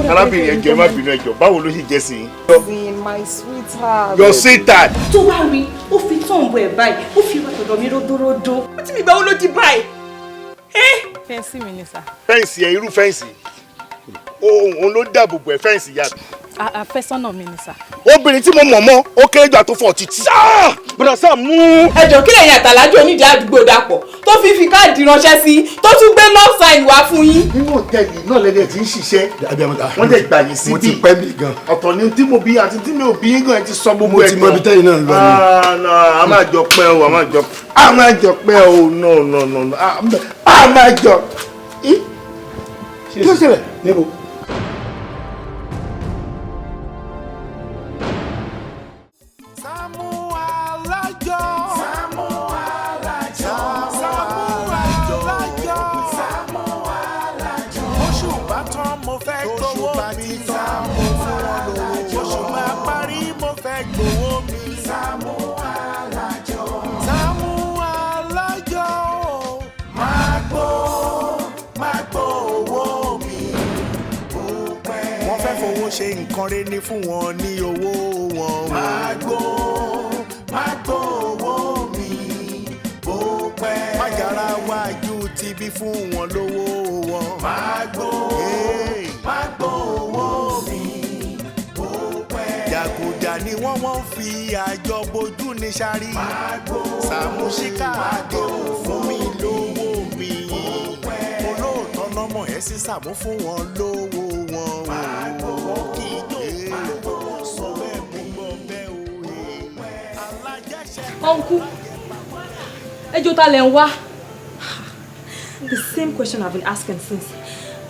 arábìnrin ẹjọ́ má bínú ẹjọ́ báwo ló ṣe jẹ́ sí i. My sweetheart. Your sweetheart. tó bá rí ó fi tán bọ̀ ẹ̀ báyìí ó fi wá ọ̀dọ̀ mi ródóródó ó ti mi gbà ó ló di báyìí. Fẹ́ǹsì mi ni sà. Fẹ́ǹsì ẹ̀ irú fẹ́ǹsì òun ló dáàbò bò ẹ̀ fẹ́ǹsì yàtọ̀. Àfẹ́sọ́nà mi ni sà. Obìnrin tí mo mọ̀ mọ́ ó kéré jù àtúfọ̀ títí. Bọ̀dọ̀ sá mú. ẹjọ́ kí lẹ́yìn àtàlájọ́ onídìí àdúgbò dàpọ̀ tó fi káàdì ránṣẹ́ sí tó tún gbé love sign wá fún yín. nínú òtẹ́ẹ̀lì náà lẹ́dẹ̀ tí ń ṣiṣẹ́ wọ́n dẹ̀ gbà yín síbí. mo ti pẹ́ mi gan. ọ̀tọ̀ ni tí mo bí àti tí mi ò bí gan ẹ ti sọ gbogbo ẹ̀ gan. mo ti mọ ibi tẹ́yìn náà lọ ni. a máa jọ pẹ́ o a máa jọ pẹ́ o no a máa jọ. kí ló ṣẹlẹ̀ níbo. ṣe nǹkan rẹ ní fún wọn ní owó wọn. Magbo owó mi bó pẹ́. Májàra wájú ti bí fún wọn lówó wọn. Magbo owó mi bó pẹ́. Jàgùjà ni wọ́n fi àjọ bojú ní sáré. Sàmúsíkà àdé fún mi lówó mi. Olóòótọ́ lọ́mọ ẹ̀ sí Sàmú fún wọn lówó wọn. Uncle, ẹjọ́ ta lẹ ń wá. The same question I've been asking since.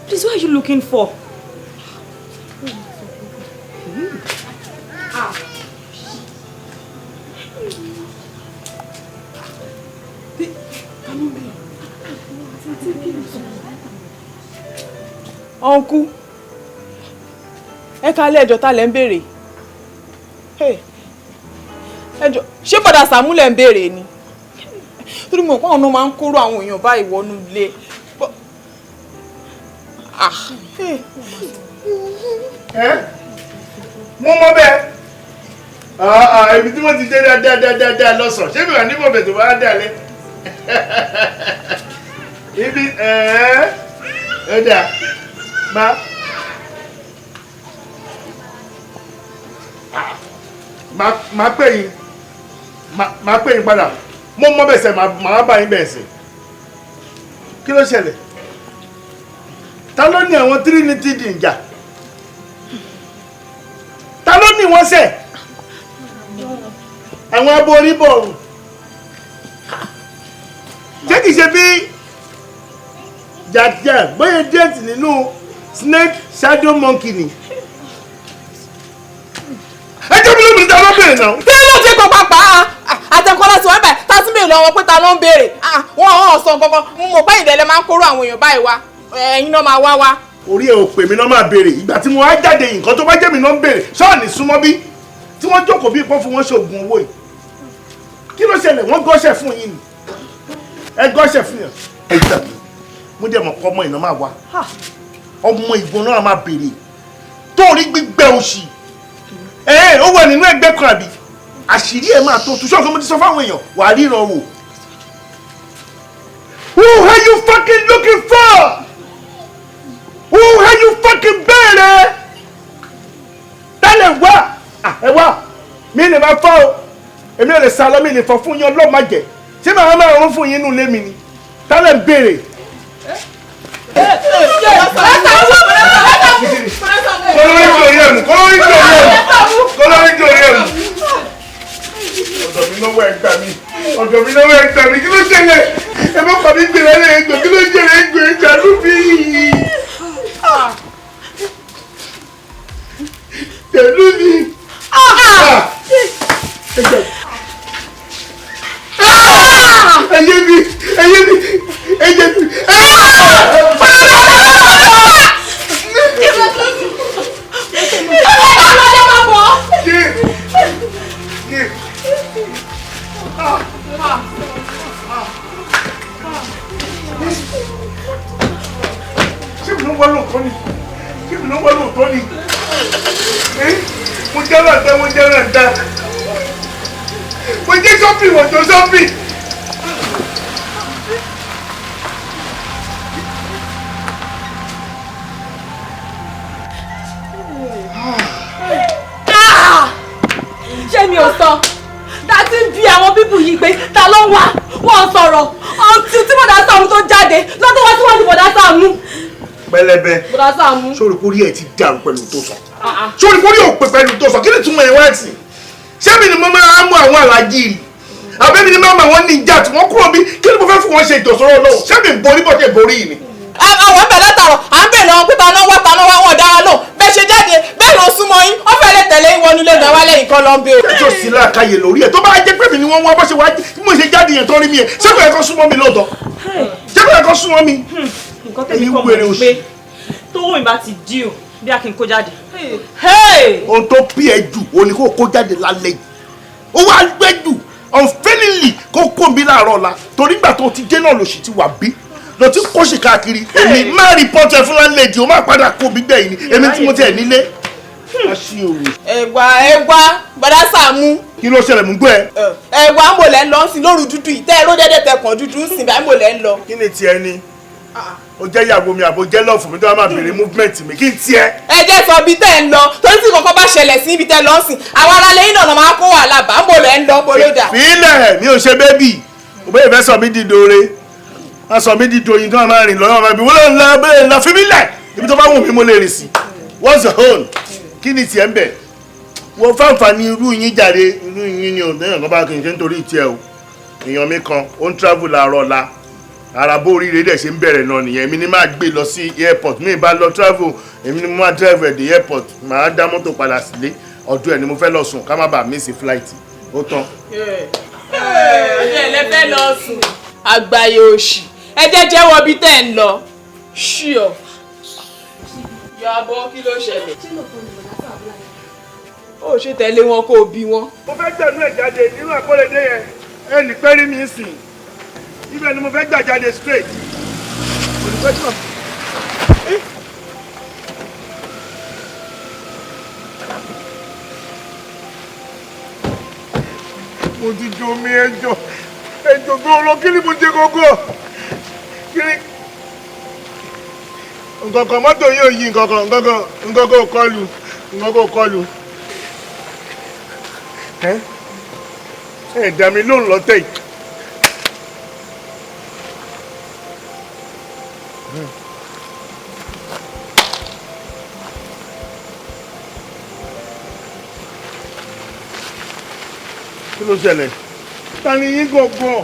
Please, what are you looking for? Uncle, ẹ kálẹ̀ ẹjọ́ ta lẹ ń béèrè. Ẹjọ́ ṣé bọ̀dà Sàámú lẹ ń béèrè ni? Torí mo pọ́n ọ̀nà máa ń kóró àwọn èèyàn báyìí wọnú ilé. Mo mọ bẹ́ẹ̀ ibi tí wọ́n ti dé dáadáa lọ́sàn ṣé mi wà níbọ̀ bẹ̀ tó bá dalẹ̀ ibi ẹ̀dá máa pè yín padà mo mọ bẹ́ẹ̀ sẹ́ máa bá yín bẹ́ẹ̀ sẹ́ kí ló ṣẹlẹ̀ ta ló ní àwọn Trinity dìjà ta ló ní wọ́n sẹ̀ àwọn aborí bọ̀rùn ṣé kìí ṣe bí jàjà bóyá dẹ́ẹ̀tì nínú snake shadow monkey ni ẹjọ́ bí lóbi ta ló bèrè náà. kí ló ṣe kó pápá àtẹkọ́lá tí wọ́n bẹ̀ tá sí bèrè lọ́wọ́ pé ta ló ń béèrè wọ́n sọ kankan mo mọ̀ pé ìdẹ́lẹ̀ máa ń kóró àwọn èèyàn báyìí wá ẹ̀yin náà máa wá. orí ẹ̀ ò pè mí náà máa béèrè ìgbà tí mo wá jáde nǹkan tó bá jẹ́ mi náà ń béèrè ṣọ́ọ̀nì súnmọ́ bí tí wọ́n jókòó bí pọ́n fún wọn ṣoògùn owó yìí kí ló ṣẹlẹ̀ wọ́n gọ́ṣẹ̀ fún yín ni ẹ gọ́ṣẹ̀ fún yàn ẹ gbà mí mo dẹ̀ mọ̀ kọ́ ọmọ ìná máa wá ọmọ ìgbọ́n náà máa béèrè torí gbígbẹ́ òṣì ó wà nínú ẹgbẹ́ kan àbí àṣírí ẹ̀ máa tó tu ṣọ́ọ̀kan mo ti sọ fáwọn èèyàn wà á ríran wò. Who are you fucking looking for? Who are you fucking bẹ̀rẹ̀? Tálẹ̀ wá ẹ wá mi lè máa fọ́ o èmi ò lè sá lọ mi lè fọ́ fún yín ọlọ́ọ̀ má jẹ́ ṣé màá máa rún fún yín inú ilé mi ni tálẹ̀ ń béèrè. Ọ̀dọ̀ mi náwó ẹgbà mi kí ló ṣẹlẹ̀ ẹ bá pàdé gbèrè ẹgbẹ́ kí ló ṣẹlẹ̀ ẹgbẹ́ ìjàdú bí. Jẹ̀lú mi. Ẹyẹ mi ẹyẹ mi ẹyẹ mi. Ṣé mi ló wá lóòótọ́ ni? Kí mi ló wọ́n lóòótọ́ ni. Mo jẹ́ ràǹdà, mo jẹ́ ràǹdà. Mo jẹ́ shopping, mo jẹ́ shopping. Ṣé mi ò sọ? Dátí ń bi àwọn bíbù yìí pé ta ló ń wá? Wọ́n sọ̀rọ̀. Ọtí tí bọ̀dá Sàámú tó jáde lọ́dún wá síwájú bọ̀dá Sàámú. Pẹlẹbẹ. Bọ̀dá Sàámú. Sórí kórí ẹ ti dàrú pẹ̀lú tó sọ. Sórí kórí ò pè pẹ̀lú tó sọ. Kí ni túmọ̀ ẹ̀ wá sí? Ṣé mi ni mo máa mú àwọn alájí rí? Àbẹ́mi ni máa mú àwọn níjà tí wọ́n kúrò bí? Kí ni mo fẹ́ fún wọn ṣe ìtòsọ́rọ̀ lọ́wọ́? Ṣé mi borí bọ́tẹ̀ borí ni? àwọn ẹ̀bẹ̀ látàrọ̀ à ń bẹ̀ lọ́wọ́ pé ta náà wá wọn dára náà bẹ́ẹ̀ ṣe jáde bẹ́ẹ̀ ló súnmọ́ yín ó fẹ́ lè tẹ̀lé ìwọ́nú lé náà wálé nǹkan lọ ń bẹ. Ẹjọ́ sí láàkáyè lórí ẹ̀ tó bá jẹ́ pé mi ni wọ́n wá bó ṣe wá bí mo ṣe jáde yẹn tó rí mi yẹn ṣé kò yẹ kó súnmọ́ mi lóòótọ́? Ṣé kò yẹ kó súnmọ́ mi? Nǹkan tẹ̀mí kọ́ mọ̀ ní pé tówó mi bá ti dí o bí a kì í kó jáde. Ohun tó pí ẹ jù òní kó kó jáde lálẹ́ yìí. Ó wá gbẹ́ jù unfailingly kó kó mi láàárọ̀ ọ̀la torí gbà tó ti dé náà lòṣì ti wà bí lọ tí kò ṣe káàkiri èmi má rìpọ́tù ẹ fún láńlẹ́dì ó má padà kó mi gbẹ̀yìn ni èmi tí mo tẹ̀ nílé. ẹ̀wà bọ̀dá Sàámú. Kí ló ṣẹlẹ̀ mú gbọ́ ẹ? ẹ̀wà ń bò lẹ́ ń lọ sí lóru dúdú yìí tẹ́ ẹ ló dédé tẹkàn dúdú ń sìn bá ń bò lẹ́ ń lọ. Kí ni tiẹ̀ ni? O jẹ́ ìyàwó mi àbò jẹ́ lọ́ọ̀fù mi tó wá máa bèrè movement mi kí n tiẹ̀. ẹ jẹ́ sọ bí tẹ́ ń lọ torí tí kankan bá ṣẹlẹ̀ sí ibi tẹ́ lọ sìn àwọn ará lẹ́yìn náà máa kó wàhálà bá ń bò lẹ́ ń lọ bolódà. Fílẹ̀ mi ò ṣe bébì òbẹ́ ìfẹ́ sọ mí di dore wọ́n sọ mí di doyin tó máa rìn lọ́nà ibi wọ́n lọ bẹ́ẹ̀ lọ fi mí lẹ̀ ibi tó bá wù mí mo lè rìn sí. What's the whole? Kí ni tiẹ̀ ń bẹ̀? Wọ́n fáǹfààní irú yín jáde irú yín ni òun kan bá kì í ṣe nítorí tiẹ̀ o. Èèyàn mi kan ó ń travel àárọ̀ la ara bó oríire dẹ̀ ṣe ń bẹ̀rẹ̀ náà nìyẹn èmi ni máa gbé lọ sí airport mi bá lọ travel èmi ni mo máa drive at the airport màá dá mọ́tò padà sílé ọdún ẹ̀ ni mo fẹ́ lọ sùn ká má bàa miss flight ó tán. ọjọ́ ẹlẹ́fẹ́ lọ sùn àgbáyé òṣì ẹ jẹ́ jẹ́wọ́ bí tẹ́ ń lọ ṣíọ. yàbọ̀ kí ló ṣẹlẹ̀. ó ṣe tẹ̀lé wọn kó o bí wọn. mo fẹ́ gbẹ̀nú ẹ̀ jáde nínú àkọlẹ́dẹ́ yẹn ẹnì pẹ́rí mi sìn ibẹ̀ ni mo fẹ́ gbà jáde straight. mo ti jo mi ẹjọ́ tó lọ kí ni mo jẹ gógó kí ni nǹkankan mọ́tò yóò yí nǹkankan kọlù ẹ dá mi lóhùn lọ́tẹ̀ yìí. Kí ló ṣẹlẹ̀? Ta ni yín gangan?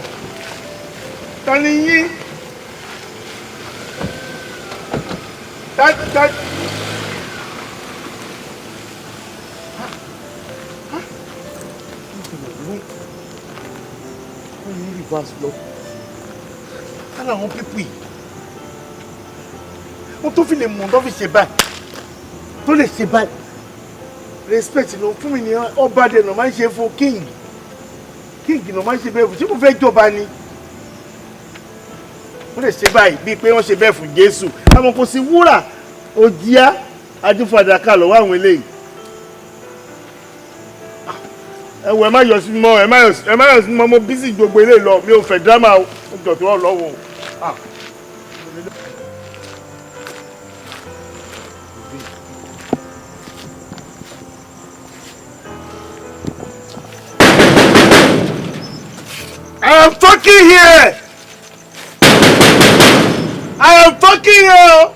Ta ni yín? Ká làwọn pípù yìí? Wọ́n tó fi lè mọ̀ tó fi ṣe báyìí. Tó lè ṣe báyìí. Respect ló fún mi ní ọba dẹ̀nà máa ń ṣe fún king náà máa ń ṣe bẹ́ẹ̀ fún tí mo fẹ́ jọba ni wọ́n lè ṣe báyìí bíi pé wọ́n ṣe bẹ́ẹ̀ fún Jésù àmọ́ kò sí wúrà òjìá adúfàdàkà lọ́wọ́ àwọn eléyìí ẹ̀wọ̀ ẹ má yọ sí mọ́ mo bísí gbogbo eléyìí lọ mi ò fẹ́ dírámà ó jọ tó wọ́n lọ́wọ́ o. I am fucking here! I am fucking here!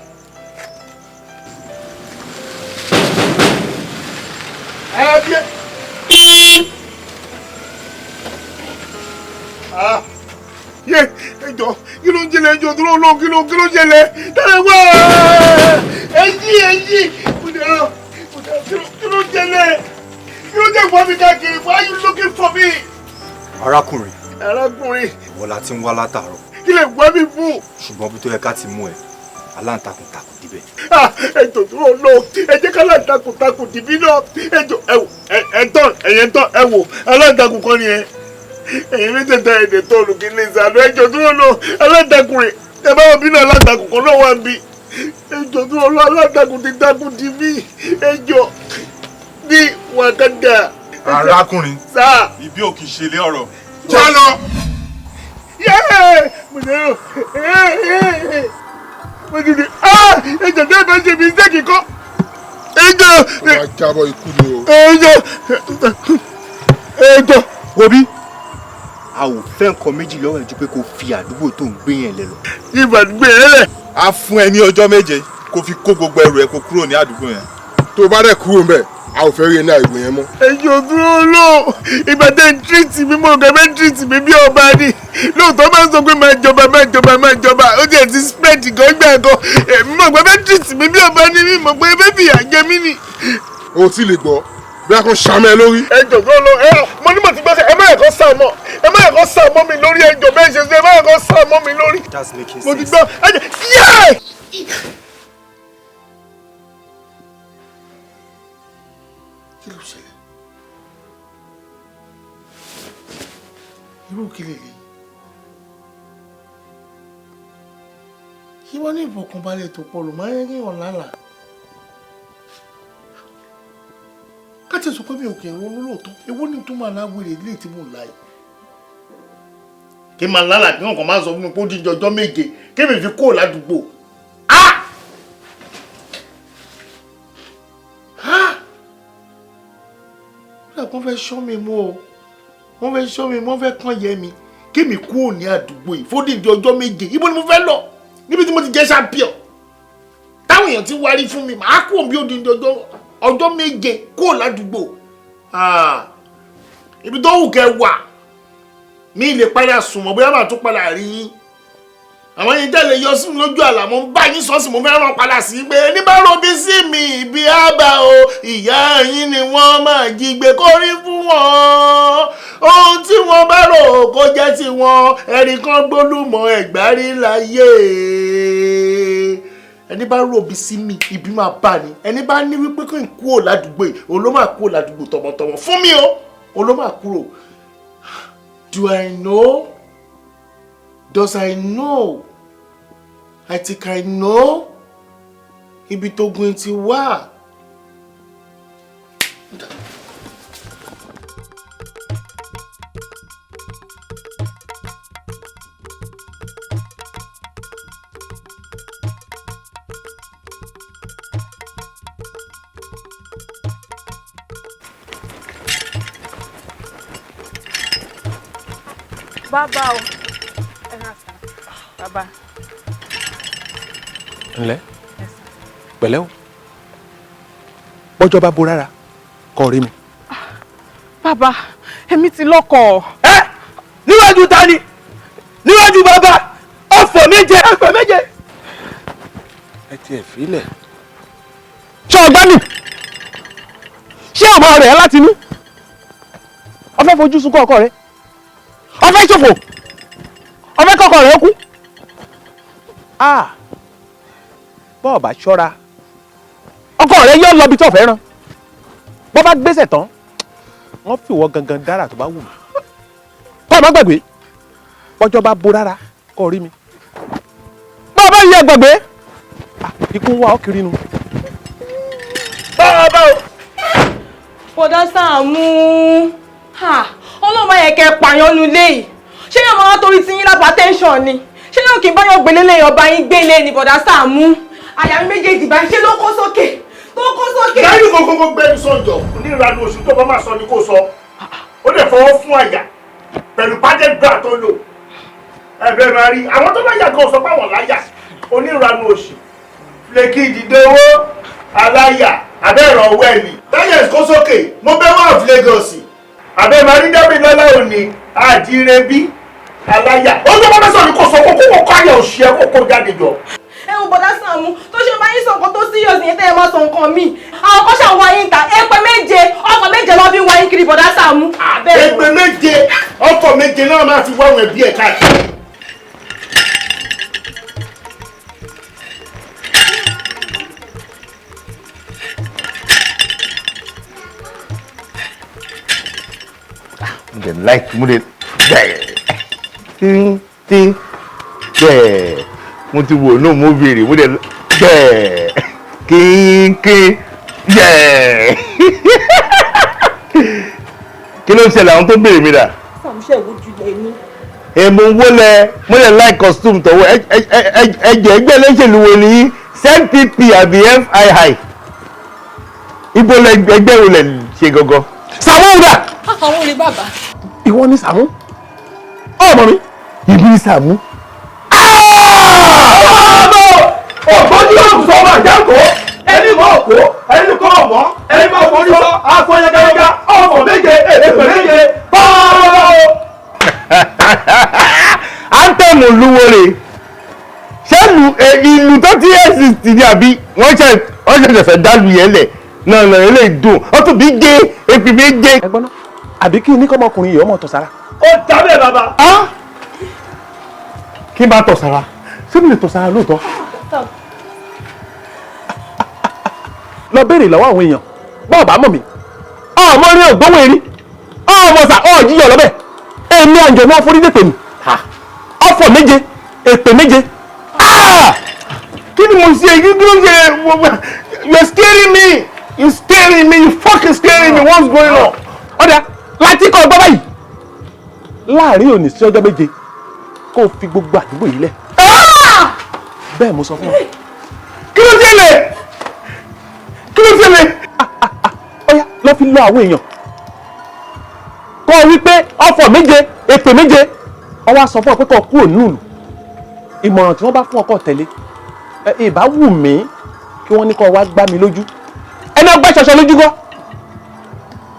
I am here! Ye, ẹjọ́, kí ló ń jẹlẹ̀ ẹjọ́ tó lọ́wọ́ kí ló ń jẹlẹ̀? Tẹ́lẹ̀ wá! Ẹyí! Kí ló ń jẹlẹ̀? Kí ló ń jẹ́ fún mi káàkiri? Why are you looking for me? Arákùnrin. Ìwọ la ti ń wá látàárọ̀. Kí lè gbọ́ mi fún? Ṣùgbọ́n bí tó yẹ ká ti mú ẹ, aláǹtakùn takùn dibẹ̀. Ẹjọ́ tó lọ, ẹ jẹ́ ká aláǹtakùn takùn dìbí náà. Ẹjọ́ ẹ̀yẹn tán ẹ wò aláǹtakùn kan ni ẹ. Ẹ̀yin méjèèjì ẹ̀dẹ̀ tó olùkí ní ìsàlù ẹjọ́ tó lọ aláǹtakùn rẹ̀. Ẹ bá wọn bí náà aláǹtakùn kan náà wà ń bí. ẹjọ́ tó lọ alátakùn ti dákun ti bí ẹjọ́ bí wàkàdà. arákùnrin sáà ibi ò kì í ṣe ilé ọ̀rọ̀ já lọ. mo lè rò mo ti di ẹjọ́ tó bá ṣe mistake kọ́ ẹjọ́. ọba jábọ̀ ikú ni o. ẹjọ́. wo bí a ò fẹ́ nǹkan méjì lọ́wọ́ ẹ̀ ju pé kó fi àdúgbò tó ń gbé yẹn lẹ lọ. ìbàdúgbò yẹn lẹ̀. a fún ẹ ní ọjọ́ méje kó fi kó gbogbo ẹrù ẹ kó kúrò ní àdúgbò yẹn. tó o bá dẹ̀ kúrò ń bẹ̀ a ò fẹ́ rí iná ìgbò yẹn mọ́. ẹjọ́ dúró lò ìbàdàn ń tírìtì mi mọ̀ ọ̀gá bẹ́ẹ̀ ń tírìtì mi bí ọba ni lóòótọ́ máa ń sọ pé máa jọba ó jẹ́ ti spread gan gbà gan èmi mọ̀ pé bẹ́ẹ̀ ń tírìtì mi bí ọba ni mi mọ̀ pé bẹ́ẹ̀ fìyà jẹ mí ni. o ti lè gbọ́ bí a kò ṣàmẹ́ lórí. ẹjọ́ dúró lò mo ní mo ti gbọ́sẹ̀ ẹ má ẹ̀kọ́ sá mọ́ mi lórí ẹjọ́ bẹ́ẹ̀ ṣe ẹ má ẹ̀kọ́ sá mọ́ mi lórí mo ti gbọ́ ẹjọ́ yẹ́ẹ̀. kí ló ṣẹlẹ̀ irú kí lè lè kí wọ́n ní ìfọ̀kànbalẹ̀ tó pọ̀ ló máa ń rí wọn lálàá káti sọ pé mi ò kì í ronú lóòótọ́ èwo ni tó máa láwèrè ilé tí mò ń láyé kí n máa lálàá kí wọn kàn máa sọ fún mi pé ó di ọjọ́ méje kí mi fi kó ládùúgbò wọ́n fẹ́ ṣọ́ mi mú o wọ́n fẹ́ kàn yẹ mi kí mi kúrò ní àdúgbò yìí fódìdí ọjọ́ méje ibo ni mo fẹ́ lọ níbi tí mo ti jẹ́ champion táwọn èèyàn ti wárí fún mi màá kúrò bí òdìdí ọjọ́ méje kúrò ládùúgbò ibi tó wù kẹ́ wà mi lè padà sùn mọ́ bóyá màá tún padà rí yín àwọn yẹn jẹ́ lè yọ sí mi lójú àlà mo ń bá yín sọ́ọ̀sì mo fẹ́ ràn padà sí pé ní bá robi sí mi ìbí àbá o ìyá yín ni wọ́n máa jí gbé kórí fún wọn ohun tí wọ́n bá rò kó jẹ́ tí wọ́n ẹ̀rí kan gbólúmọ̀ ẹ̀gbárí láyé ẹni bá robi sí mi ìbí máa bá ni ẹni bá ní wípé kí n kúrò ládùúgbò yìí òun ló máa kúrò ládùúgbò tọmọtọmọ fún mi o òun ló máa kúrò. Do I know? Does I know? I think I know. Ibi tó gun ti wá. Bàbá o. Bàbá. Ǹlẹ́ pẹ̀lẹ́ o bọ́jọ́ bá bo rárá kọ́ rí mi. Bàbá èmi ti lọ́kọ. níwájú ta ni níwájú bàbá ọ̀fọ̀ méje ẹ̀fẹ̀ méje. ẹ tiẹ̀ fílẹ̀. ṣé ọgbà mi ṣé ọmọ rẹ̀ láti inú ọfẹ́ fojú sunkún ọkọ rẹ̀ ọfẹ́ ṣòfò ọfẹ́ kọkọ rẹ̀ kú. bọ́ọ̀ bá ṣọ́ra ọkọ rẹ̀ yóò lọ bí tó fẹ́ràn bọ́ bá gbèsè tán wọ́n fi wọ́ gangan dára tó bá wù mí. kọ́ ọ má gbàgbé bọ́jọ́ bá bo rárá kọ́ rí mi. bọ́ ọ bá yẹ gbàgbé ikú ń wá ọ́ kiri nu. bá o. Bọ̀dá Sàámú ọlọ́mọ yẹn kẹ́ pààyàn nulẹ̀ yìí ṣé yóò máa torí tí yín lápá tẹ́ńṣọ̀n ni ṣé yóò kí n báyọ̀ gbélé lẹ́yìn ọba yín gbélé ni Bọ̀dá Sàámú àyà mi méjèèjì báyìí ṣé ló kó sókè tó kó sókè. lẹ́yìn gbogbo gbẹ́nu sọ̀jọ̀ onírànú oṣù tó bá máa sọ ni kò sọ ó lè fọwọ́ fún àyà pẹ̀lú paget bra tó lò ẹ̀bẹ̀ máa rí àwọn tó bá yà kan sọ pé àwọn láyà onírànú oṣù fleki ìdìde owó aláyà abẹ́rọ̀ owó ẹ̀mí táyà kó sókè mo bẹ́ wà of Lagos abẹ́ máa rí dábì lọ́lá òní àdírẹ́bí aláyà ó tó bá sọ ni kò sọ kókó kó àyà òṣì ẹ kókó jáde jọ. ẹ wo Bọ̀dá Sàámú tó ṣe bá yín sọ nǹkan tó serious yẹn tẹ́ ẹ máa sọ nǹkan míì àwọn kan ṣàwọn wáyé ń ta ẹgbẹ́ méje ọkọ̀ méje lọ́ fi ń wáyé kiri Bọ̀dá Sàámú. ẹgbẹ́ méje ọkọ̀ méje náà máa fi wá àwọn ẹbí ẹ̀ káàkiri. mo dẹ̀ like mo dẹ̀ bẹ́ẹ̀ mo ti wò náà mo béèrè mo dẹ̀ Yeah. Kínkín. Yeah. Kí ló ń ṣẹlẹ̀ àwọn tó béèrè mi dà? Sàmúṣẹ́ ìwójú lẹ ní. Èmo wọlé mo lè like costume tọwọ́ ẹjẹ̀ ẹgbẹ́ olóṣèlú wo ni ZPP àbí FII. Ibo ẹgbẹ́ wo lẹ ṣe gangan? Sàmú ń dà. Àwọn olè bàbá. Ìwọ ni Sàmú. Ọmọ mi. Ibi ni Sàmú. Ọ̀gbọ́n tí yóò sọ ọmọ àjàkọ́. Ẹni mọ̀ òkú, ẹni kọ́ ọ̀mọ́, ẹni máa forí sọ, akọ yagayaga, ọ̀fọ̀ méje, èpè méje, báwo. Anthem olúwore ṣé ìlú tó ti exist ni àbí wọ́n ṣẹ̀ṣẹ̀ dálù yẹn lẹ̀ náà eléyìí dùn ó tún bí gé èpì bí gé. Ẹ̀gbọ́n náà àbí kí ní kọ́mọkùnrin yìí ọmọ tọ̀ sára. Ó jábẹ́ bàbá. Kí n bá tọ̀ sára ṣé mi lè tọ̀ sára lóòótọ́? Lọ béèrè lọ́wọ́ àwọn èèyàn bọ́ọ̀ bá mọ̀ mí ọmọ rí ògbówó erí ọmọ sà jíyọ̀ lọ́bẹ̀ èmi àjọ náà forí dé tèmi ọ̀fọ̀ méje èpè méje. Kí ni mo ṣe kí ló ń ṣe you scaring me you scaring me you fucking scaring me what's going on? Ọ̀dà láti kọ́ ọgbọ́n báyìí láàrin òní sí ọjọ́ méje kó o fi gbogbo àdúgbò yìí lẹ̀. Bẹ́ẹ̀ mo sọ fún ọ. Kí ló ṣẹlẹ̀? Kí ló ṣẹlẹ̀? Ọ̀yá lọ fi lọ àwọn èèyàn kọ́ ọ wípé ọ̀fọ̀ méje èpè méje ọwọ́ sọ fún ọ pé kọ́ kúrò nínú ìlú ìmọ̀ràn tí wọ́n bá fún ọkọ̀ tẹ̀lé ìbá wù mí kí wọ́n ní kọ́ wá gbá mi lójú ẹni ọgbà ṣọṣọ lójú gọ́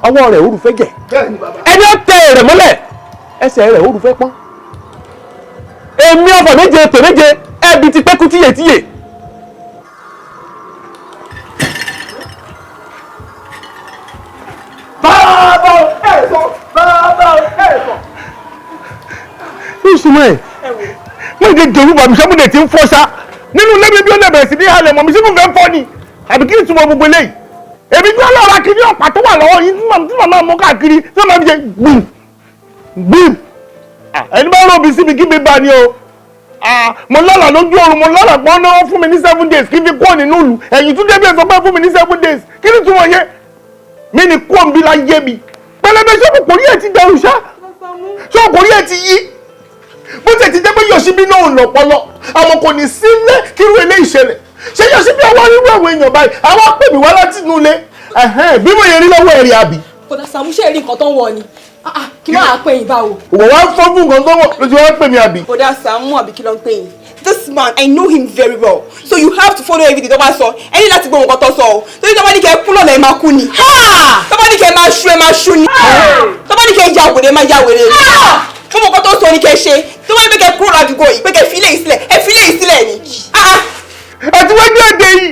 ọwọ́ rẹ̀ òrùfẹ́ jẹ̀ ẹni ó tẹ rẹ̀ mọ́lẹ̀ ẹsẹ̀ rẹ̀ òrùfẹ́ pọ́n èmi ọ̀fọ̀ méje èpè méje ẹbí ti pẹ́kú tíyètíyè. Bàbá ẹ̀sọ́ ìṣúná ẹ̀ wọ́n ti dèrú bàbí sọ́mùdẹ̀ tí ń fọ́ sá nínú lẹ́bi bí ó lè bẹ̀rẹ̀ sí ní halẹ̀ mọ̀ mi sí fún fẹ́ fọ́ ni àbí kí ni túmọ̀ gbogbo eléyìí èmi tí wọ́n lọ́ọ́ ra kiri ọ̀pá tó wà lọ́wọ́ yìí tí màmá mú káàkiri tí màmá fi ṣe gbìm gbìm ẹni bá rọ̀bì síbi kí mi bá ni o mo lọ́la lójú oorun mo lọ́la pọ́n náà fún mi ní 7 days kí n fi kúrò nínú ìlú ẹ̀yìn tún débi ẹ̀sọ́ pé fún mi ní 7 days kí ni túmọ̀ yẹn mi ni kó n bí la yé mi pẹlẹbẹ ṣé kò rí ẹ ti dẹrù ṣá ṣé kò rí ẹ ti yí bó tẹ̀ ti jẹ́ pé Yọ̀ṣíbí náà ò lọ́pọlọ àwọn kò ní sílẹ̀ kí irú eléyìí ṣẹlẹ̀ ṣé Yọ̀ṣíbí àwọn irú àwọn èèyàn báyìí àwọn pè mí wá láti inú ilé bí mo yẹ rí lọ́wọ́ ẹ̀rí àbí. Bọ̀dá Sàmúṣẹ́ rí nǹkan tó ń wọ̀ ni kí máa pè yín báwo. wọ́n wá fọ́ fún nǹkan tó wọ̀ lójú wá pè mí àbí. Bọ̀dá Sàmú àbí kí ló ń pè yín. This man, I know him very well. So you have to follow everything tó bá sọ. Ẹ ní láti gbọ́ nǹkan tó sọ o. Torí tó bá ní kẹ́ kú lọ́la ẹ máa kú ni. Tó bá ní kẹ́ máa ṣu ẹ máa ṣu ni. Tó bá ní kẹ́ ya wèrè máa ya wèrè ni. Fún nǹkan tó sọ ni kẹ́ ṣe. Tó bá ní pé kẹ́ kúrò ládùúgbò yìí pé kẹ́ fi ilé yìí sílẹ̀ ẹ fi ilé yìí sílẹ̀ ni. Àti wọ́n gbé èdè yìí.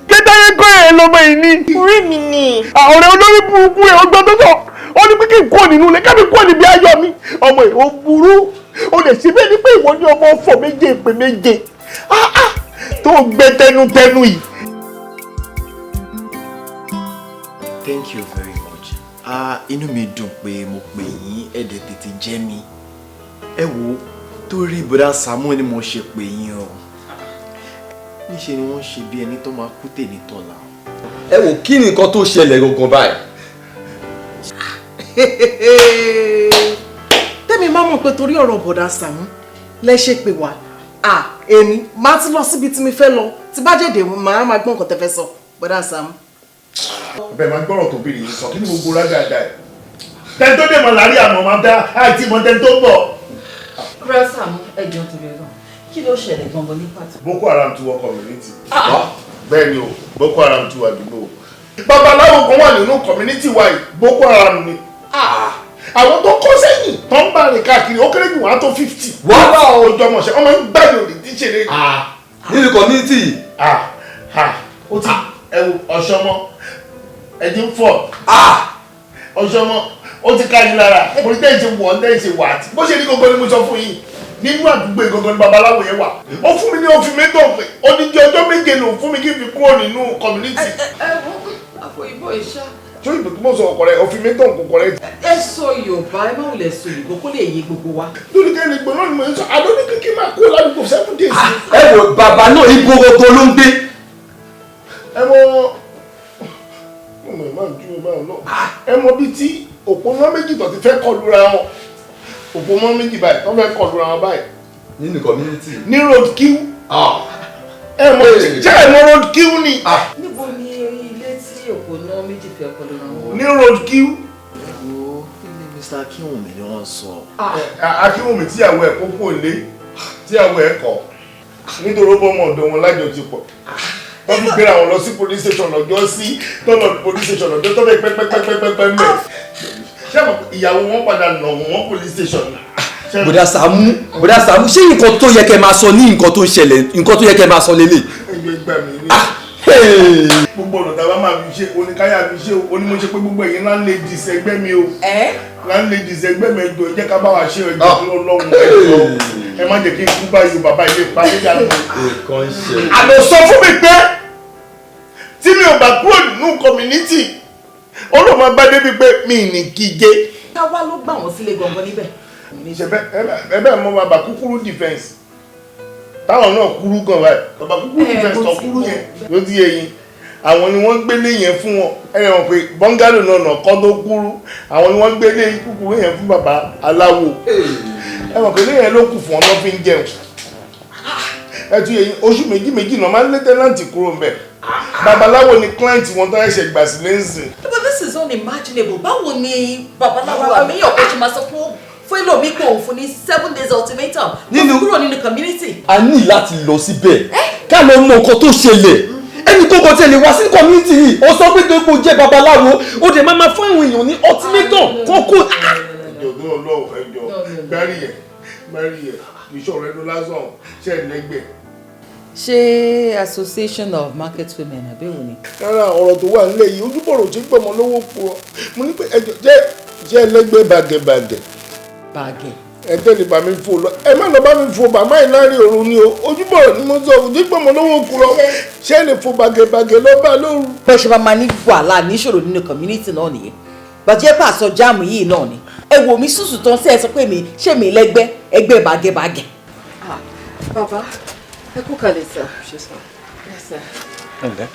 Kétáyé kọ́ ẹ̀ lọ́mọ yìí ni. Orí mi ni. Ọ̀rẹ́ olórí burúkú ẹ̀ ọgbọ́n tó sọ. Ó ní pé kí n kúrò nínú ilé kẹ́mi kúrò níbi ayọ̀ mi. Ọmọ ẹ̀ ó burú. O lè ṣe bẹ́ẹ̀ ni pé ìwọ ní ọmọ ọ̀fọ̀ méje èpè méje. Tó gbé tẹnutẹnu yìí. Thank you very much. Inú mi dùn pé mo pè yín ẹ̀dẹ̀ tètè jẹ́ mi. Ẹ wo torí bọ̀dá Sàmú ni mo ṣe pè yín o. Níṣe ni wọ́n ṣe bí ẹni tó máa kú tèmi tọ̀la. Ẹ wò kí ni nǹkan tó ṣẹlẹ̀ gangan báyìí. Tẹ́mi máa mọ̀ pé torí ọ̀rọ̀ bọ̀dá Sàmú lẹ ṣe pè wá. Èmi máa ti lọ síbi tí mi fẹ́ lọ tí bá jẹ́ èdè màá máa gbọ́ nǹkan tẹ́ fẹ́ sọ bọ̀dá Sàmú. Bẹ́ẹ̀ máa gbọ́rọ̀ tó bèrè yìí sọ kí ni gbogbo rájà dá ẹ̀. Tẹ́ni tó dé mọ̀ láàrin àmọ́ máa dá àìtí mọ̀ tẹ́ni tó ń bọ̀. Bọ̀dá Sàmú ẹ̀jọ̀ tó rẹ̀ náà kí ló ṣẹlẹ̀ gangan ní pàtó. Boko Haram ti wọ community. Bẹ́ẹ̀ ni o Boko Haram ti wà àdúgbò. Babaláwo kan wà nínú community wa yìí Boko Haram ni. Àwọn tó kọ́ sẹ́yìn tó ń bá rìn káàkiri ó kéré jù wọ́n á tó 50. Wọ́n bá o jọ mọ̀ ṣe ọmọ ń gbàdùn òdì tí ṣe lé. Nínú community. Ó ti ẹwù ọ̀ṣọ́mọ́ ẹ̀dí ń fọ̀. Ọ̀ṣọ́mọ́ ó ti ká yín lára mo ní tẹ́yìn ṣe wọ̀ tẹ́yìn ṣe wà àti bó ṣe ní gbogbo ni mo sọ fún yín nínú àdúgbò ìgangan ní babaláwo yẹn wà. Ó fún mi ní òfin méjì pé ó ní jẹ́ ọjọ́ méje lòun fún mi kí n fi kúrò nínú community. Àfòyìnbó ìṣá ṣé ìbò tí mo sọ ọkọ̀rẹ́ òfin mi tàn kọ̀kọ̀rẹ́. ẹ sọ Yorùbá ẹ má wulẹ̀ sọ òyìnbó kó lè yé gbogbo wa. lórí kẹ́ni ìgbọ̀n náà ni mo ń sọ àdó ní kíkí máa kó ládùúgbò 7 days. ẹ wo bàbá náà ibo gbogbo ló ń gbé. ẹ mọ ẹ mọ bí tí òpónà méjì tó ti fẹ́ kọlura wọn òpónà méjì báyìí tó fẹ́ kọlura wọn báyìí. nínú community. ní road q. ẹ mọ jẹ́ ẹ mọ road q ni. níbo ni ilé tí òpónà méjì fẹ́ kọlura wọn. ní road q. wo ilé Mr. Akínwùmí ni wọ́n sọ. Akínwùmí tíyàwó ẹ̀ kókó lé tíyàwó ẹ̀ kọ̀ nítorí ó bọ́ ọmọ ọ̀dọ́ wọn lájọṣepọ̀ wọ́n fi gbéra wọn lọ sí police station lọ́jọ́ sí tọ́lọ̀ police station lọ́jọ́ tó bẹ́ẹ̀ pẹ́pẹ́pẹ́pẹ́pẹ́ mẹ́ ṣé ìyàwó wọn padà nà wọ́n police station. Bọ̀dá Sàámú ṣé nǹkan tó yẹ kẹ́ máa sọ ní nǹkan tó ń ṣẹlẹ̀ nǹkan tó yẹ kẹ́ máa sọ lélẹ̀. ẹgbẹ́ ìgbà mi ní gbogbo ọ̀nà tàbá máa fi ṣe oníkáyà fi ṣe onímọ̀ṣẹ́ pé gbogbo ẹ̀yin landladies ẹgbẹ́ mi o landladies ẹgbẹ́ mi ẹjọ́ jẹ́ ká bá wa ṣe ẹjọ́ tó lọ́wọ́ ẹjọ́ ẹ má jẹ́ kí n kú báyìí bàbá ilé pa nígbà tó. àlọ́ sọ fún mi pé tí mi ò bá kúrò nínú community ó lọ́ máa bá débi pé mi ní kíje. káwá ló gbà wọ́n sílé gangan níbẹ̀. ẹ bẹ́ẹ̀ mọ bàbá kúkúrú defence táwọn náà kúrú gan báyìí bàbá kúkúrú defence tó kúrú yẹn ló ti yẹ yín àwọn ni wọ́n gbélé yẹn fún wọn ẹ mọ̀ pé bọ́ngálò náà nà kọ́ tó kúrú àwọn ni wọ́n gbélé kúkúrú yẹn fún bàbá aláwo ẹ mọ̀ pé léyìn ló kù fún ọ náà fi ń jẹun ẹ tún yẹ yín oṣù méjì náà máa ń lé tẹ́nàntì kúrò ń bẹ̀ babaláwo ni client wọn tó ẹ̀ṣẹ̀ gbà sí lẹ́sìn. but this is unimaginable báwo ni babaláwo àmì ọ̀pọ̀ ṣe máa sọ fún ẹlòmíì pé òun fún ní 7 days ultimatum nínú kúrò nínú community. a ní láti lọ síbẹ̀ ká lọ mọ nǹkan tó ṣẹlẹ̀ ẹni tó kọ tẹ̀lé wá sí community yìí ó sọ pé tó kó jẹ́ babaláwo ó dẹ̀ máa fún àwọn èèyàn ní ultimatum kókó. ẹjọ tó ń lọ ẹjọ bẹ́ẹ̀rì yẹ ìṣòro ẹnu lásán ṣe é lẹ́gbẹ̀ẹ́. ṣé association of market women àbí òun ni. rárá ọ̀rọ̀ tó wà nílẹ̀ yìí ojúbọ̀rọ̀ tí gbọ́mọ lówó purọ́ mo ní pé ẹjọ jẹ́ ẹlẹ́gbẹ́ bàgẹ̀bàgẹ̀. bàgẹ̀. ẹgbẹ́ ni bá mi fò lọ ẹ má lọ bá mi fò bàmá ìlárí òru ni o ojúbọ̀rọ̀ ni mo sọ òjì gbọ́mọ lówó purọ́ ṣé lè fò bàgẹ̀bàgẹ̀ lọ bá lóru. bó ṣe máa ní wàhálà níṣòro nínú community náà nìyẹn bàjẹ́ pàṣọ jáàmù yìí náà ni ẹ wò mí sùsù tán sí ẹ sọ pé mi ṣé mi lẹ́gbẹ́ ẹgbẹ́ bàgẹ̀bàgẹ̀. bàbá ẹ kú kalẹ̀ sà. ṣe sà. ẹ sà. ǹlẹ́.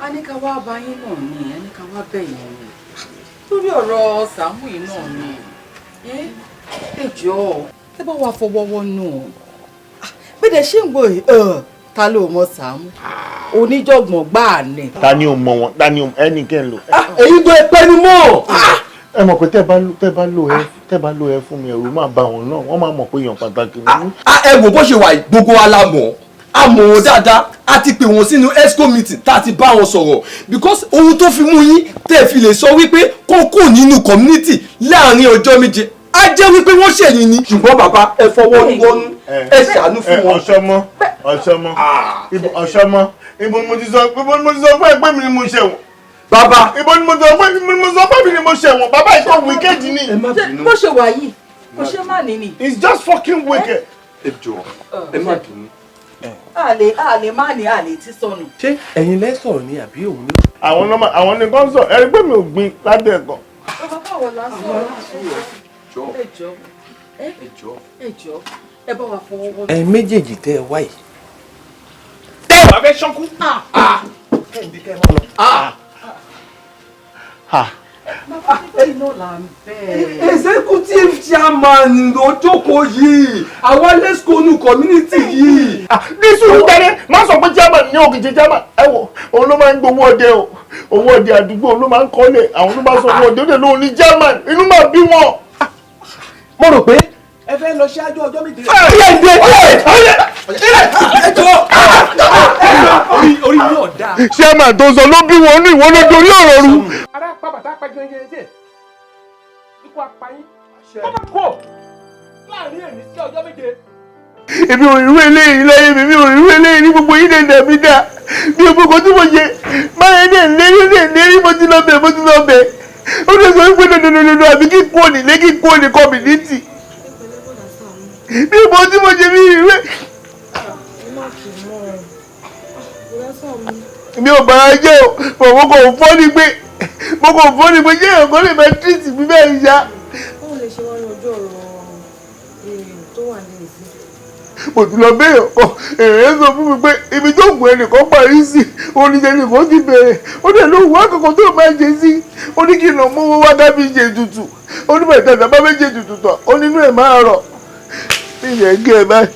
a ní ká wá bá yín náà ni a ní ká wá bẹ̀yìn ni lórí ọ̀rọ̀ Sàámú yìí náà ni ẹ jọ̀ọ́ ẹ bá wa fọwọ́wọ́ nù bẹ́ẹ̀ ṣé ń gbọ́ ta ló mọ Sàámú oníjọ̀gbọ̀n gbáà ni. ta ni o mọ wọn ta ni ẹnì kẹ́ ń lò. èyí tó ẹ pẹ́ ni mọ́. ẹ mọ̀ pé tẹ́ bá lò ẹ fún mi ẹ̀rù máa bá wọn náà wọ́n máa mọ̀ pé èèyàn pàtàkì ni. ẹ wò bó ṣe wà gbogbo wa la mọ̀ a mọ̀ wọn dáadáa a ti pè wọ́n sínú exco meeting tá a ti bá wọn sọ̀rọ̀ because ohun tó fi mú yín tẹ́ ẹ fi lè sọ wípé kó kù nínú community láàrin ọjọ́ méje a jẹ́ wípé wọ́n ṣèyí ni ṣùgbọ́n bàbá ẹ fọwọ́ wọnú ẹ ṣàánú fún wọn. ọ̀ṣọ́mọ ibo ni mo ti sọ pé ẹgbẹ́ mi ni mo ṣẹ̀wọ̀n. bàbá ibo ni mo sọ pé mi ni mo ṣẹ̀wọ̀n bàbá ìṣọ́ wicked ni. bó ṣe wà yìí kò ṣe má ní ni. it's just fucking wicked. ẹ jọ̀ọ́ ẹ má bínú. àlè má ní àlè tí sọnù. ṣé ẹ̀yin lẹ sọ̀rọ̀ ni àbí òun ni. àwọn nìkan sọ ẹ̀rí pé mi ò gbin ládẹ́ ẹ̀kọ́. báwo la sọ ẹ jọ̀ọ́ ẹ bá wa fọwọ́ wọlé. ẹ̀yin méjèèjì tẹ́ ẹ wáyé. tẹ́ ẹ bá fẹ́ ṣánkú. kẹ́hìndé kẹ́ ẹ máa lọ. executive chairman ló jókòó yìí àwọn lẹ́sìkò community yìí. ní sùúrù tẹ́lẹ̀ má sọ pé chairman ní òkìtì chairman ẹ wò òun ló máa ń gbowó ọdẹ o owó ọdẹ àdúgbò ló máa ń kọ́lé àwọn ló máa sọ owó ọdẹ ó lè lóun ní chairman inú máa bí wọn. mo rò pé ẹ fẹ́ lọ ṣáájú ọjọ́ méje. orí yóò dáa. chairman tó sọ ló bí wọn ní ìwọ ló dorí ọ̀rọ̀ rú. ara pàbàtà pàjọ iye ẹjẹ ikú apáyín wọn bá kó láàrin èmi sí ọjọ́ méje. èmi ò rí eléyìí lẹ́yìn mi ò rí eléyìí ní gbogbo yín lè dàbí dà bí gbogbo tí mo ṣe máa ń lérí mo ti lọ bẹ̀ ó lè sọ wípé lòdòdòdò àbí kí kú òní community bí mo tí mo ṣe bí ìwé. mi ò bàrà jẹ́ o òun kò fọ́ ni pé mo kò fọ́ ni mo jẹ́ èèyàn kan lè máa tírìtì mi bẹ́ẹ̀ ṣá. báwo lè ṣe wá ní ojú ọ̀rọ̀ tó wà ní ìsìn. mo ti lọ bẹ́ẹ̀ èèyàn sọ fún mi pé ibi tó gùn ẹnìkan parí sí oníṣẹ́ nìkan ti bẹ̀rẹ̀ ó dẹ̀ ló wá kankan tó máa jẹ sí ó ní kí n lọ mú owó wá kábí jẹ tutù ó ní bẹ̀rẹ̀ tẹ̀sán bá fẹ́ jẹ tutù tán ó nínú ẹ̀ máa rọ̀ ìyẹn gé ẹ báyìí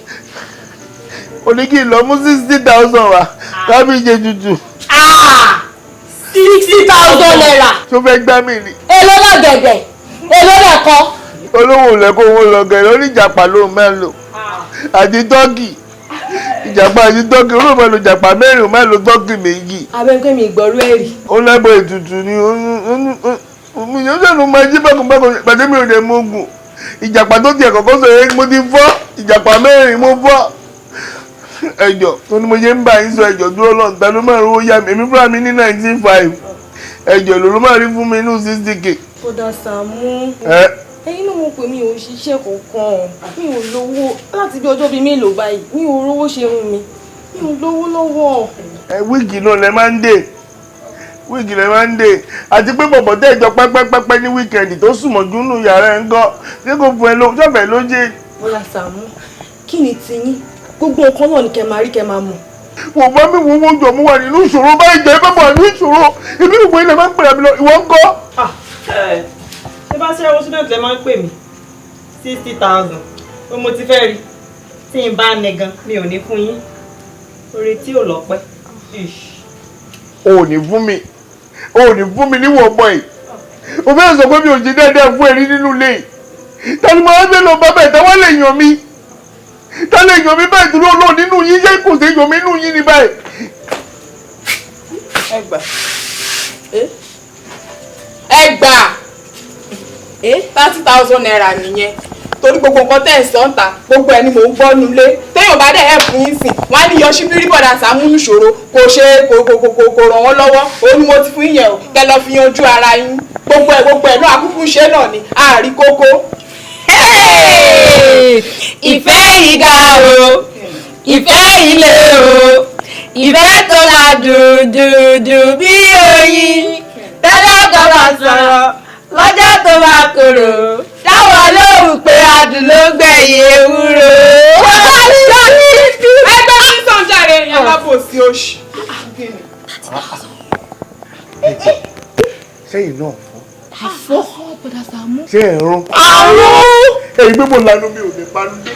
ó ní kí n lọ mú 60,000 wá kábí jẹ tutù. 60,000 naira. tó fẹ́ gbá mi ni. èló lọ́gẹ̀dẹ̀ èló lẹ́kọ́. olówó lẹ́kọ́ owó lọ́gẹ̀dẹ̀ oníjàpá ló máa ń lò àti tọ́kì ìjàpá àti tọ́kì olóò máa lo jàpá mẹ́rin máa lo tọ́kì méjì. abẹ́ńkẹ́ mi ìgbọ́rú ẹ̀rì. ó lẹ́bọ̀ ètùtù ni mi yóò sẹ́nu máa jí bákùnbákùn pàdé mi ò dé mú gùn ìjàpá tó tiẹ̀ kọ̀kọ́ sọ yẹn mo ti fọ́ ìjàpá mẹ́rin mo fọ́ ẹjọ́ tó ní mo ṣe ń bá yín sọ ẹjọ́ dúró lọ́nà ta ló máa rówó yá mi èmi fúnra mi ní 19.5 ẹjọ́ ló máa rí fún mi inú 60k. kódà Sàámú ẹ̀yin náà mo pè mí ò ṣiṣẹ́ kankan mi ò lówó láti bí ọjọ́ bíi mélòó báyìí mi ò rówó ṣe rún mi ò lówó lọ́wọ́. wíìgì náà lẹ máa ń dé àti pé bọ̀bọ̀ tẹ́ ìjọ pẹ́pẹ́pẹ́pẹ́ ní wíkẹ̀ndì tó sùn mọ́jú nù yàrá ẹ̀ ń gọ́ ṣé kò fún ẹ ṣọ́fẹ̀ ló jẹ́. bọ́lá Sàámú kí ni tiyín gbogbo nǹkan náà ni kẹ́ máa rí kẹ́ máa mọ̀. wò bá mi wo jọ mo wà nínú ìṣòro báyìí jẹ́ bá wà nínú ìṣòro ìbí ìwé ilẹ̀ máa ń pèrè mi lọ ìwọ ń kọ́. ṣé bá ṣe ẹwọ student lẹ máa ń pè mí 60,000 ó mo ti fẹ́ rí tí n bá nẹ gan mi ò ní fún yín oore tí ò lọ́pẹ́. o ò ní fún mi níwọ̀n ọmọ yìí o fẹ́ sọ pé mi ò ṣe dáadáa fún ẹ̀rí nínú ilé yìí tani mo wá fẹ́ lọ bá bẹ̀ táwọn lè yàn mí tá lè yàn mí báyìí dúró lọ nínú yín yẹ kò sí yàn mí nínú yín ní báyìí. ẹ gbà 30,000 naira nìyẹn torí gbogbo nǹkan tẹ̀ ń sọ ń ta gbogbo ẹni mò ń gbọ́ nulẹ̀ téèyàn bá dẹ̀ ẹ̀ fún yín sìn wọ́n á ní yọ ṣíbírí bọ̀dà Sàámú níṣòro kò ṣe kò ràn wọ́n lọ́wọ́ òun ni mo ti fún yín yẹn o kẹ́ lọ fi yanjú ara yín gbogbo ẹ̀ náà àkúkú ṣe náà ni àárí kókó. ìfẹ́ ìga o ìfẹ́ ilé o ìfẹ́ tó la dùdùdù bí oyin tẹ́lẹ̀ tó bá sọ̀rọ̀ lọ́jọ́ tó bá korò dáwọ́ lóhùn pé adùn ló gbẹ̀yìn ewúro. ẹgbẹ́ mi sàn jàre yàrá bò sí oṣù. sẹ́yìn náà àfọ́ bọ̀dà Sàámú. ṣé ẹ̀ rún. àrùn. èyí pé mo lanu mi ò lè panu dé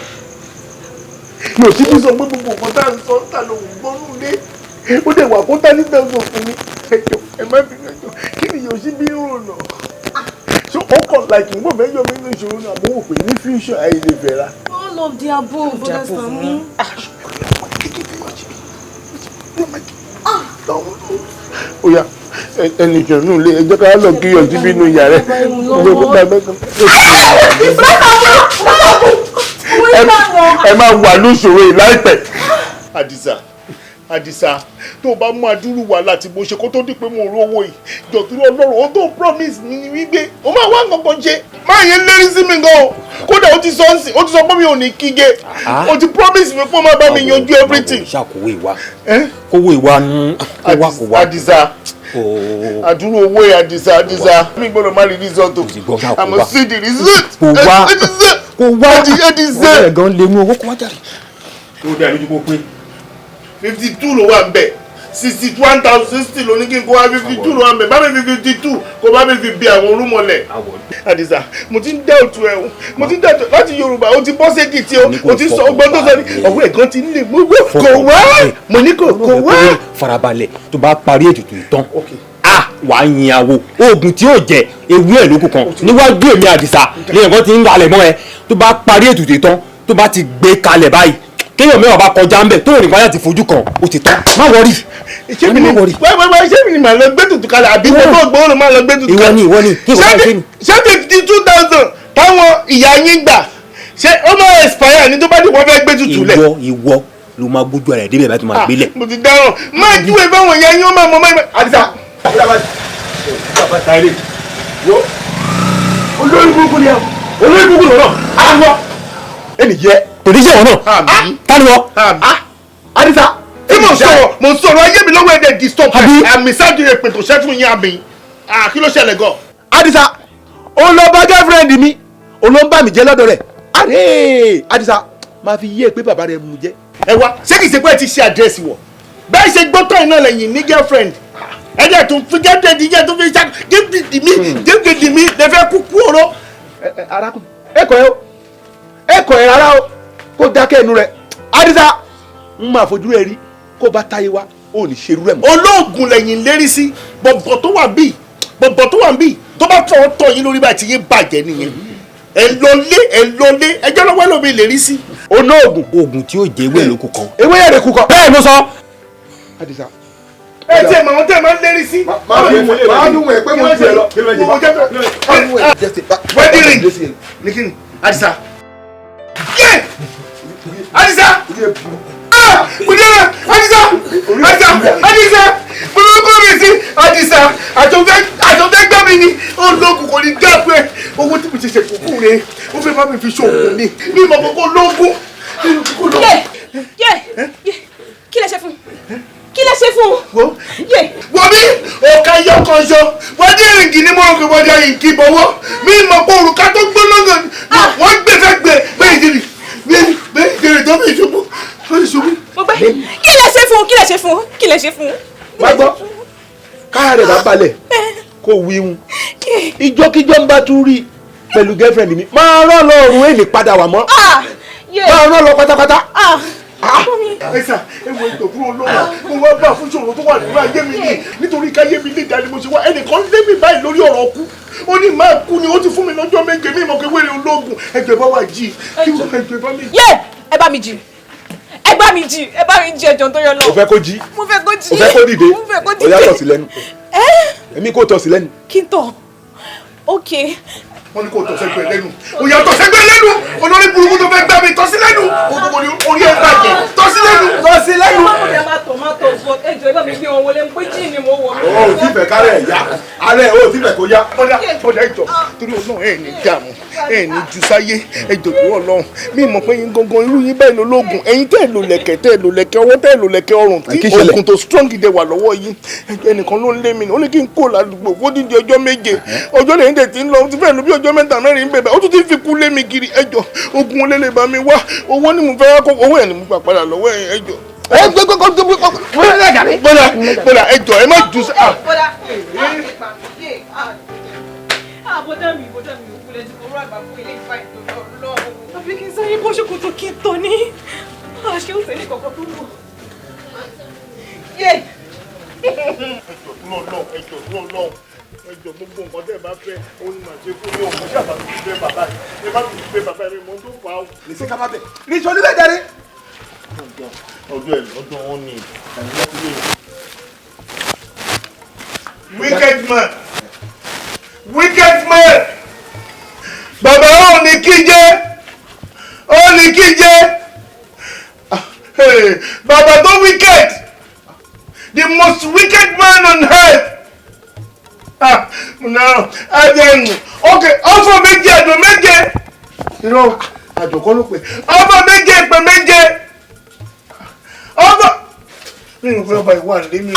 mi ò sí bí sọ pé gbogbo nǹkan tá à ń sọ ń ta lòun gbọ́nú dé ó dẹ̀ wà kó tá ní tẹ̀sán fún mi ẹjọ́ ẹ má fi ẹjọ́ kí ni yóò sí bí ń rònà so ó kàn láìkí ń bọ̀ mẹ́jọ mi ní ìṣòro náà mo wò pé ní future àìlè fẹ́ra. all of the above bọ̀dà Sàámú. ó yá ẹnì ìjọ̀nù ilé ẹjọ́ ká lọ kí yọ̀jú bínú yàrá ẹ máa wà lóṣòro yìí láìpẹ́. Àdìsá tó o bá mú adúrú wàhálà tí mo ṣe kó tó di pé mo rówó yìí jọ̀tún ọlọ́run ó tó promise mi ni wípé o máa wá nǹkan ṣe máa yẹn lérí sí mi gan o kódà ó ti sọ pé mi ò ní kígbe o ti promise mi pé o máa bá mi yanjú everything. ṣàkówó ìwà kówó ìwà kó wá. Àdìsá àdúró owó yẹn Àdìsá mi gbọ́dọ̀ má rí result o àmọ́ sí the result. kò wá Àdìsá ẹ̀gán lè mú owó kó wá jáde. ó dé àlejò kó pé 52 ló wà ń bẹ̀ 61,060 ló ní kí n kó wá 52 ló wà ń bẹ̀ bá mi fi 52 kó bá mi fi bí àwọn orúmọlẹ̀. Àdìsá mo ti ń dá òtún ẹ̀ o mo ti ń dá òtún láti Yorùbá o ti bọ́ sékìtì o ti sọ ọgbọ́n tó sọ ní ọwọ́ ẹ̀gán ti nílé gbogbo kò wá mo ní kò wá. farabalẹ̀ tó bá parí ètùtù ìtàn wàá yin àwo oògùn tí yóò jẹ ewu ẹ̀ lókun kan níwájú èmi Àdìsá ní ẹ̀kọ́ ti ń halẹ̀ mọ́ ẹ tó bá parí ètùtù ìtàn tó bá ti gbé kalẹ̀ báyìí kéèyàn mẹ́wàá bá kọjá ńbẹ̀ tó rìn wáyà ti fojú kan ó ti tán má wọrí. ṣé mi ni màá lọ gbé tutù kalẹ̀ àbí gbogbo gbòòrò máa lọ gbé tutù kalẹ̀. ìwọ ni kí wọ́n ṣe ni. ṣé 52,000 táwọn ìyá yín gbà ṣé ó máa expire ní tó bá dì wọ́n fẹ́ gbé tutù lẹ̀. ìwọ ló máa gbójú ara ẹ̀ débẹ̀ bá ti máa gbélẹ̀. mo ti dáràn máa júwe fáwọn ìyá yín ó máa mọ máa. Àdìsá olórí burúkú ni ẹ olórí burúkú ni ọ̀nà àwọn ẹnì yẹ tòdí ṣe wọn náà tani wọ. Àdìsá tí mo sọ̀rọ̀ ayé mi lọ́wọ́ ẹ̀dẹ̀ disturb àmì sáájú èpè tó ṣẹ́ fún yín àmì kí ló ṣẹlẹ̀ gan. Adisa òun lọ bá girlfriend mi òun ló ń bá mi jẹ́ lọ́dọ̀ rẹ̀ àrẹ Adisa máa fi yé pé bàbá rẹ̀ mú jẹ́. ẹ wá ṣé kìí ṣe pé ẹ ti ṣe àdírẹ́sì wọ̀ bẹ́ẹ̀ ṣe gbọ́ tán iná lẹ́yìn ní girlfriend ẹ jẹ́ tó fi gẹ́gẹ́dì jẹ́ tó fi ṣá gẹ́gẹ́dì mi lè fẹ́ kú ọ̀rọ̀. arákùnrin ẹ̀kọ́ ẹ̀ rárá o kó dákẹ́ ẹnu rẹ̀ Adisa ń máa fojú rẹ̀ rí kó bá táyé wá ó ní ṣerú rẹ̀ mọ́. olóògùn lẹ́yìn lérí sí bọ̀bọ̀ tó wà bíi tó bá fọwọ́ tọ̀ yín lórí báyìí tí yín bàjẹ́ nìyẹn ẹ lọlé ẹjọ́ lọ́wọ́ lómi lè rí sí. olóògùn oògùn tí yóò jẹ ewé ló kú kan. ewé yẹn lè kú kan. bẹ́ẹ̀ ló sọ. Adisa. ẹ tiẹ̀ mọ̀ àwọn tẹ̀ máa ń lérí sí. máa dùn ẹ̀ pé mo ti ẹ̀ lọ. wedding ring ní kí ni Adisa. Adisa. Adisa bolóńgbò mi sí Adisa àjọ̀fẹ́ gbọ́ mi ni ológun kò ní dápẹ́ owó tí mo ti ṣe kúkú rẹ̀ ó fẹ́ bá mi fi ṣòwò ni mi mọ̀ kókó lógún. kí lẹ ṣe fún kí lẹ ṣe fún. wọ́n bí òkà yọ kan ṣọ wọ́n dé ìrìngì ní mọ́rùn-ún pé wọ́n dé ìrìngì bọ̀wọ́ mi mọ̀ pé òrùka tó gbóná gan wọ́n gbé fẹ́ gbé bẹ́ẹ̀ ìdílé tó fi ṣubú. kí lẹ ṣe fún kí lẹ ṣe fún. wá gbọ́ káyà rẹ̀ bá balẹ̀ kó wíwú ìjọ́kíjọ́ ń bá tún rí pẹ̀lú girlfriend mi máa rán lọ́rùn èlé padà wà mọ́ máa rán lọ pátápátá. ẹ̀sà ẹ̀wọ̀n ètò fún olóòwò mo wá bá fún ṣòro tó wà nínú ayé mi ni nítorí káyé mi lè dání mo ṣe wá ẹnìkan lé mi báyìí lórí ọ̀rọ̀ ọkú ó ní máa kú ni ó ti fún mi lọ́jọ́ méje mi ìmọ̀ pé wẹ́rẹ́ ológun ẹgbẹ́ bá wà jí ẹgbẹ́ bá mi jí. ẹ bá mi jí ẹjọ́ tó yọ lọ. o fẹ́ kó jí mo fẹ́ kó jí o fẹ́ kó dìde mo fẹ́ kó dìde o yà tọ̀ sí lẹ́nu èmi kò tọ̀ sí lẹ́nu. kí n tọ̀ ok. wọ́n ní kò tọ̀ sẹ́gbẹ́ lẹ́nu o yà tọ̀ sẹ́gbẹ́ lẹ́nu olórí burúkú tó fẹ́ gbá mi tọ̀ sí lẹ́nu orí ẹ̀ bàjẹ́ tọ̀ sí lẹ́nu. ẹjọ́ ẹ bá mi gbé wọn wọlé pé jí ni mo wọ̀ mí. o ò tí fẹ́ kárẹ̀ ẹ̀ yá alẹ́ o ò tí fẹ́ kó yá. bọ́dà ìjọ torí ọlọ́run ẹ̀ ní dààmú ẹ̀ ní ju sáyé ẹjọ́ tó ọlọ́run mi mọ̀ pé yín gangan irú yín báyìí lológun ẹ̀yin tẹ́ ẹ̀ lò lẹ̀kẹ̀ ọwọ́ tẹ́ ẹ̀ lò lẹ̀kẹ̀ ọrùn tí oògùn tó strong dẹ̀ wà lọ́wọ́ yín ẹnìkan ló ń lé mi ní ó ní kí n kó ládùúgbò ó dídí ọjọ́ méje ọjọ́ lẹ́yìn tẹ̀ tí ń lọ ó ti fẹ́ẹ̀ lọ bí ọjọ́ mẹ́ta mẹ́rin ń bẹ̀bẹ̀ ó tún ti fi kú lé mi kiri ẹjọ́ ogun olélè bá mi wá owó ni mo fẹ́ wá kó owó ẹ̀ ni mo gbà padà lọ́wọ́ ẹjọ́ bọ́dà ẹjọ́ ẹ má jù sí. bọ́dà mi òkú lẹ́sìn ọ̀rọ̀ àgbà fún ilé ìfà ìtòlọ́ ọlọ́run. àbí kí n sáré bọ́ ṣòkòtò kí n tọ́ ní àṣẹ òsè ní kọ̀ọ̀kan tó wọ̀. ẹjọ́ gbogbo nǹkan tẹ́ ẹ bá fẹ́ òun ni màá ṣe fún mi òun ṣàbà tó fi bẹ́ bàbá ẹ bá fi bẹ́ bàbá mi mọ́ tó fà á. lè ṣe ká má bẹ̀ ní sọ níbẹ̀ jáde. ọdún wọn ni wicked man bàbá ò ní kíjẹ bàbá tó wicked the most wicked man on earth okay ọfọ méje àjò méje irọ́ àjòkọ́ ló pè ọfọ méje pè méje ọfọ nínú pé ọba ìwà lé mi.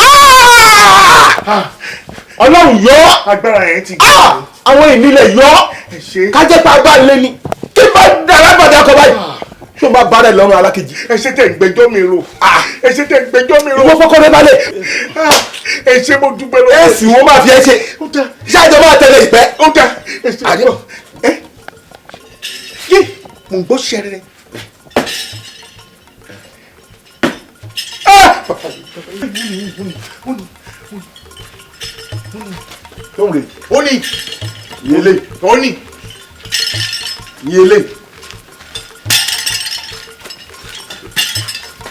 ọlọ́run yọ agbára yẹn ti gbé àwọn ìnílẹ̀ yọ kájẹ́ pa agbára lé ní kí bá dára gbọ́dọ̀ akọ báyìí tó bá bá rẹ̀ lọ́rùn alákejì. ẹ ṣe tẹ̀ gbẹjọ́ mi rò ẹ ṣe tẹ̀ gbẹjọ́ mi rò. ìwọ fọkọ rẹ balẹ̀. ẹ ṣe mo dúpẹ́ lọ́wọ́. èsì wọn máa fi ẹ ṣe ṣáàjọ máa tẹ̀lé ìpẹ́. ó dà ẹ ṣe àdébọ̀ ẹ yé mò ń gbọ́ ṣẹ́rẹ́. tóun ó ní yẹlé ó ní yẹlé.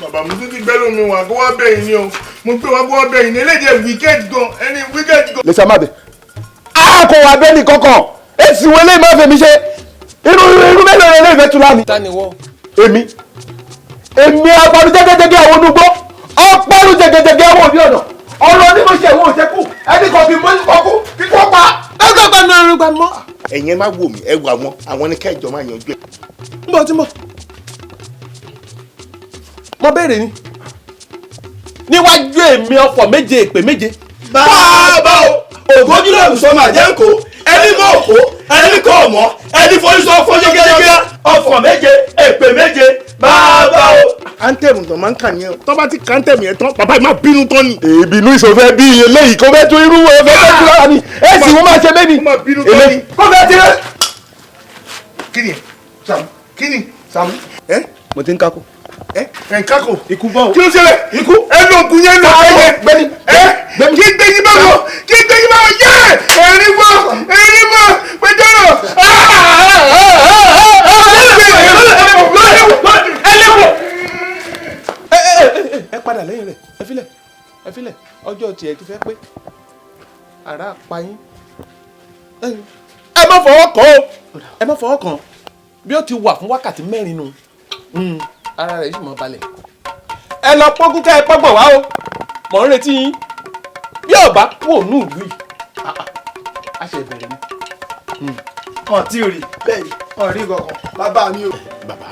bàbá mi tún ti gbẹ́ lómi wà kó wá bẹ̀yìn ni o mo gbé wá kó wá bẹ̀yìn ni eléyìí wicked gan ẹni wicked gan. lè sá má bẹ̀. a kò wá bẹ́ẹ̀ ni kankan èsì wo lè má fèmí ṣe irú mélòó lè fẹ́ tún láàmì. ta ni wọ́. èmi apanu jẹgẹjẹgẹ àwọn onúgbó ọpọlù jẹgẹjẹgẹ àwọn òbí ọ̀nà ọ̀rọ̀ ni mo ṣe ìwọ̀n òṣèkù ẹnì kan fi mọ́ ìkọ̀kú kíkọ́ pa. ẹgbẹ́ gbanu ẹrù gbanu mọ́. ẹ̀yin ẹ má wò mí ẹ wà wọn àwọn ní kẹjọ máa yanjú ẹ. ń bọ̀ tí mo béèrè ni níwájú èmi ọ̀fọ̀ méje èpè méje. bàbá ògójú lọ́ọ̀mù sọ́mà jẹ́ǹkó ẹni mọ̀ òkó ẹni kọ́ ọ̀mọ́ ẹni forísọ fọ́jọ́ gẹ́gẹ́ ọ̀fọ̀ méje èpè méje máa bá o. antẹ́mù tó máa ń kà yẹn tó bá ti ka antẹ́mù yẹn tán bàbá yìí máa bínú tán ni. ìbínú ìṣòfẹ́ bí eléyìí kò fẹ́ tó irú wọn fẹ́ tó tó lára ni ẹ sì wọ́n máa ṣe bẹ́ẹ̀ ni èlé kò fẹ́ tirẹ̀. kí ni Sàámú kí ni Sàámú mo ti ń kákò. nkako ikú bọ́ o. kí ló ṣẹlẹ̀ ikú ẹnu ògùn yẹn lọ ẹyẹ gbẹni kí gbẹ̀yìn bá wọ kí gbẹ̀yìn bá wọ yẹ ẹ̀rín wọ pẹ̀jọ́rọ̀ ẹ padà lẹ́yìn rẹ̀ ẹ filẹ̀ ọjọ́ tiẹ̀ ti fẹ́ pé ara pa yín ẹ má fọwọ́ kàn o ẹ má fọwọ́ kàn bí ó ti wà fún wákàtí 4 nù ara rẹ̀ sì mọ̀ balẹ̀ ẹ lọ pọ́gún ká ẹ pọ́gbọ̀n wá o mọ̀ ń retí yín bí ọba kú òun ìlú yìí a ṣe bẹ̀rẹ̀ ni. ọ̀ tí o rí bẹ́ẹ̀ ni ọ̀ rí kankan bàbá mi o. bàbá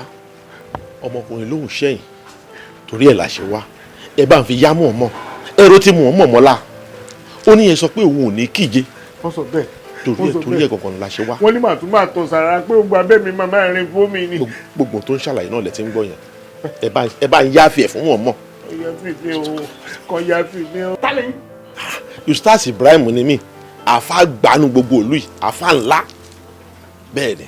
ọmọkùnrin lòun ṣẹ́yìn torí ẹ̀ la ṣe wá ẹ bá ń fi yá mọ̀ mọ́ ẹ̀rọ tí mọ̀ mọ̀ mọ́lá ó ní yẹn sọ pé òun ò ní kíje wọ́n sọ bẹ́ẹ̀ torí ẹ̀ gangan la ṣe wá. wọ́n ní màá tún máa tọ̀ sára pé gbogbo abẹ́ mi máa rin fún mi ni. gbogbo tó ń ṣàlàyé náà lẹ ti ń gbọ́ yẹn ẹ bá ń yáfi ẹ̀ fún wọn mọ̀. ọ̀yà fìdí o kàn yá fìdí o. tálẹ̀. Ustaz Ibrahim ni mí àfa gbanu gbogbo ìlú yìí àfa ńlá bẹ́ẹ̀ ni.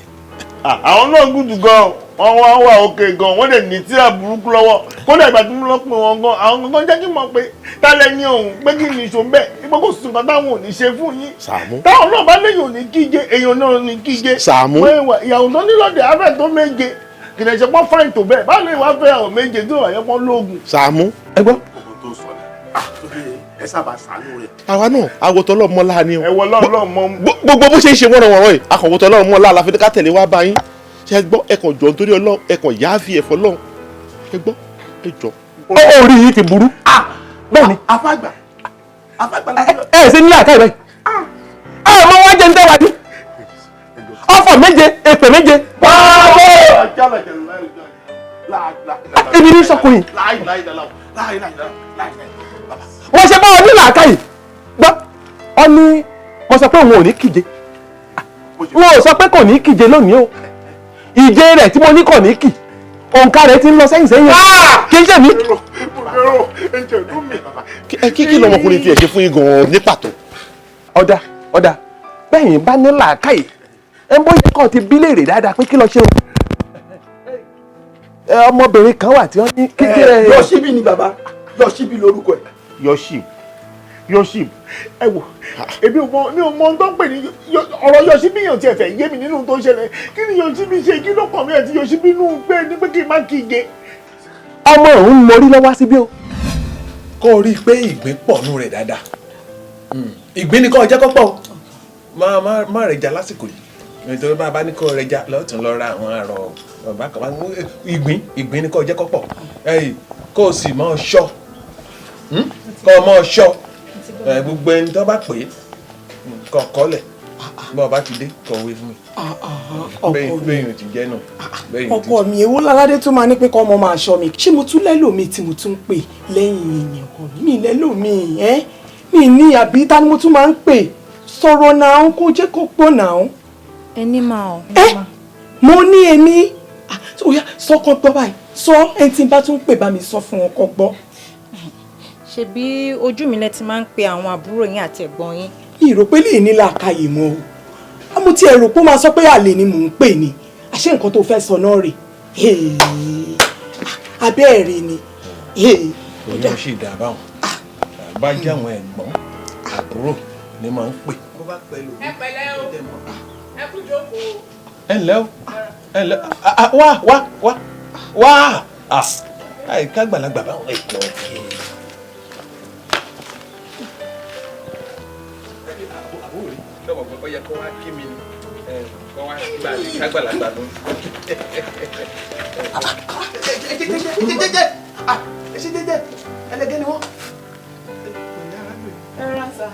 àwọn náà gùdù gan wọn wá wà òkè gan wọn dẹ̀ ní tíra burúkú lọ́wọ́ kódà ìgbà tí mo lọ pè wọn gan àwọn gangan jẹ́ kí n mọ̀ pé tálẹ̀ ní òun pé kí ni ìṣó bẹ́ẹ̀ ipò kò sùn kan táwọn ò ní ṣe fún yín. Sàámú. táwọn náà bá léyìn ò ní kíje èèyàn náà ò ní kíje. Sàámú. ìyàwó tó ní lọ́dẹ̀ afẹ́ tó méje kìnìún ṣe pọ́n fáìn tó bẹ́ẹ̀ báwo ni ìwà fẹ́ àwọn méje tó wà yẹ pọ́n lóògùn. Sàámú. ẹ gbọ́. ẹ sábà sàánú rẹ. àwa náà àwòtọ́ lọ́mọ láà ni o. ẹ wọ lọ́mọ. gbogbo bó ṣe ń ṣe wọ́nrọ̀wọ́nrọ̀ yìí akọ̀wòtọ́ lọ́mọ láà la fi ká tẹ̀lé wá bá yín ṣe gbọ́ ẹ̀kàn jọ nítorí Ọlọ́run ẹ̀kàn yááfi ẹ̀fọ́ lọ́run ẹ gbọ́ ẹ jọ. orí yìí ti burú. bẹ́ẹ̀ ni. afágbà ẹ ṣe ní àká ìbẹ́ ẹ mọ wá jẹ ń tẹ́wájú ọ̀fọ̀ méje èpè méje. ibi ní sọkùnrin wọ́n ṣe bá ọ ní làákàyè gbọ́ ọ ní mo sọ pé òun ò ní kíje wọn ò sọ pé kò ní kíje lónìí o ìje rẹ̀ tí mo ní kò ní kì òǹkà rẹ̀ ti ń lọ sẹ́yìn sẹ́yìn kì í ṣe mí. kí lọmọkùnrin fi ẹ̀ ṣe fún yín gan-an ní pàtó. ọ̀dà bẹ́ẹ̀ yín bá ní làákàyè ẹ ń bóyá kọ́ ti bí léèrè dáadáa pé kí lọ ṣe o. ọmọbìnrin kan wà tí wọ́n ní kékeré. Yọ̀ṣíbì ni bàbá Yọ̀ṣíbì lórúkọ ẹ̀. Yọ̀ṣíbì ẹ wò èmi ò mọ ohun tó ń pè ní ọ̀rọ̀ Yọ̀ṣíbì yàn tiẹ̀ fẹ́ yé mi nínú tó ń ṣẹlẹ̀ kí ni Yọ̀ṣíbì ṣe kí ló kàn mí àti Yọ̀ṣíbì nù pé ní pé kí n má kíje. ọmọ òun morí lọ́wọ́ síbí o. kó o rí i pé ìgbín pọ̀ nù rẹ̀ dáadáa ìgbín ni kò jẹ́ kó pọ̀ o má rẹ̀ já lásìkò yìí nítorí bá a bá ní kó rẹ̀ já lọ́tún lọ ra àwọn àrọ̀ bàbá kan ìgbín ni kò jẹ́ kó pọ̀ kó o sì máa ṣọ́ kó o máa ṣọ́ gbogbo ẹni tó bá pè é kọ̀ọ̀kọ́lẹ̀ bọ́ ọba ti dé kọ̀wé fún mi bẹ́yìn ti jẹ́ náà. ọkọ mi èwo láládé tó máa ní pé kọ́ ọmọ máa ṣọ́ mi ṣé mo tún lẹ́lòmíì tí mo tún ń pè lẹ́yìn ìyẹn ọkọ mi lẹ́lòmíì mi ní àbí ta ni mo tún máa ń pè sọ̀rọ̀ náà kó jẹ́ kó pọ̀ náà. ẹni máa ọ. mo ní èmi sọkàn gbọ́ báyìí sọ ẹni tí n bá tún pè bá mi sọ fún ọkọ gbọ́. ṣebí ojú mi lẹ ti máa ń pe àwọn àbúrò yín àti ẹ̀gbọ́n yín. ìrò pé lè ní làákàyè mọ́ o àmọ́ tí ẹ̀rọ pé ó máa sọ pé àlè ni mò ń pè ní àṣé nǹkan tó fẹ́ sọ náà rè abẹ́ ẹ̀rẹ̀ ni. òun sì dà báwọn bá jẹ́ àwọn ẹ̀gbọ́n àbúrò ni máa ń pè. ẹ pẹ̀lẹ́ o ẹ kú jókòó. ẹ ǹlẹ́ o ẹ ǹlẹ́ wá àìká gbàlagbà báwọn ẹ̀gbọ́n kì í. lọ́wọ́ pé ó yẹ kó wá kí mi kó wá gbà ní kágbàlagbà ló. jẹjẹ ẹlẹgẹ ni wọn. ẹ rà sá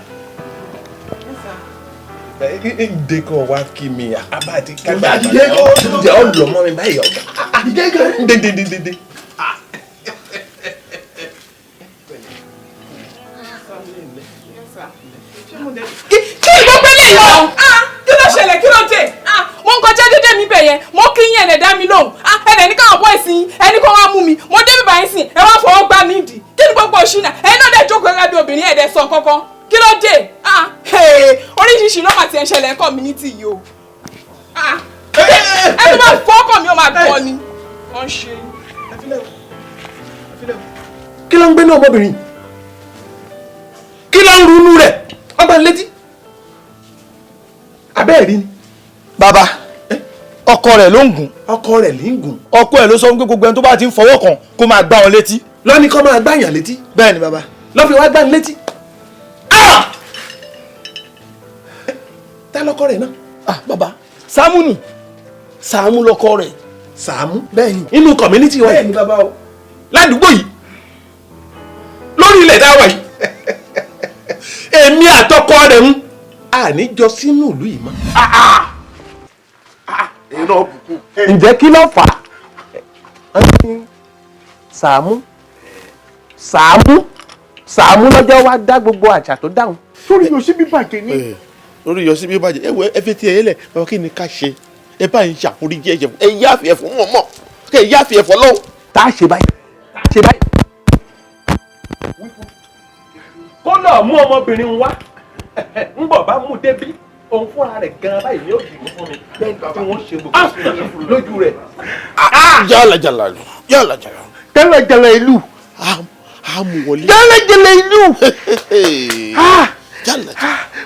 ǹdẹ kó wá kí mi abáàdì kágbàlagbà ló jẹ́ ọ́ lọ́mọ mi báyìí ọ̀gá. ǹdẹ. kí ló gbé lè lọ. kí ló ṣẹlẹ̀ kí ló dé mo ń kọjá dédé mi bẹ̀ yẹn mo kí yín ẹ̀dẹ̀ dá mi lóhùn ẹ̀dẹ̀ ní káwọn bọ́ ìsìn ẹni kó wá mú mi mo dé bíbá yín sìn ẹ wá fọwọ́ gbá mi dì kí ni gbogbo òṣìnà ẹni náà dẹ̀ jókòó gẹ́gẹ́ bí obìnrin ẹ̀dẹ̀ sọ kankan kí ló dé oríṣiríṣi ló máa ti ẹ̀ ṣẹlẹ̀ community yìí o ẹ tó bá fọ́kàn mi ó máa gbọ́ ni wọ́n ṣe. kí ló ń gbé ní ọmọbìnrin kí ló ń runú rẹ̀ ọgbà létí abẹ́ẹ̀rí ni. bàbá ọkọ rẹ̀ ló ń gùn. ọkọ rẹ̀ ló ń gùn. ọkọ ẹ̀ ló sọ pé gbogbo ẹni tó bá ti ń fọwọ́ kàn kó máa gbá wọn létí. lọ́ni kọ́ máa gbáyàn létí. bẹ́ẹ̀ ni bàbá. lọ́ fi wá gbá ní létí. tá lọ́kọ rẹ̀ náà. bàbá Sàámú ni Sàámú lọ́kọ rẹ̀. Sàámú. bẹ́ẹ̀ ni. inú community wa. bẹ́ẹ̀ ni bàbá o. ládùúgbò yìí lórí ilẹ̀ tá a wà yìí èmi àtọkọ rẹ̀ ń àníjọ sínú ìlú yìí mọ́. ǹjẹ́ kí ló fà á? Sàámú lọ́jọ́ wá dá gbogbo àṣà tó dáhùn. sórí yóò síbí bàjẹ́ ní. orí yóò síbí bàjẹ́ ẹ fi ti ẹ̀yẹ lẹ̀ bàbá kí ni ká ṣe ẹ bá ń ṣàforíjì ẹ̀jẹ̀ ẹ yáàfì ẹ̀fọ́ mọ̀mọ́ kẹ yáàfì ẹ̀fọ́ lọ́wọ́. tá a ṣe báyìí kó lọ mú ọmọbìnrin wá ń bọ̀ bá mú débi òun fúnra rẹ̀ gan-an báyìí ni ó dì í fún mi tí wọ́n ṣe gbogbo lójú rẹ̀. jálajàla jálajàla ìlú. àmúwọlé. jálajàla ìlú.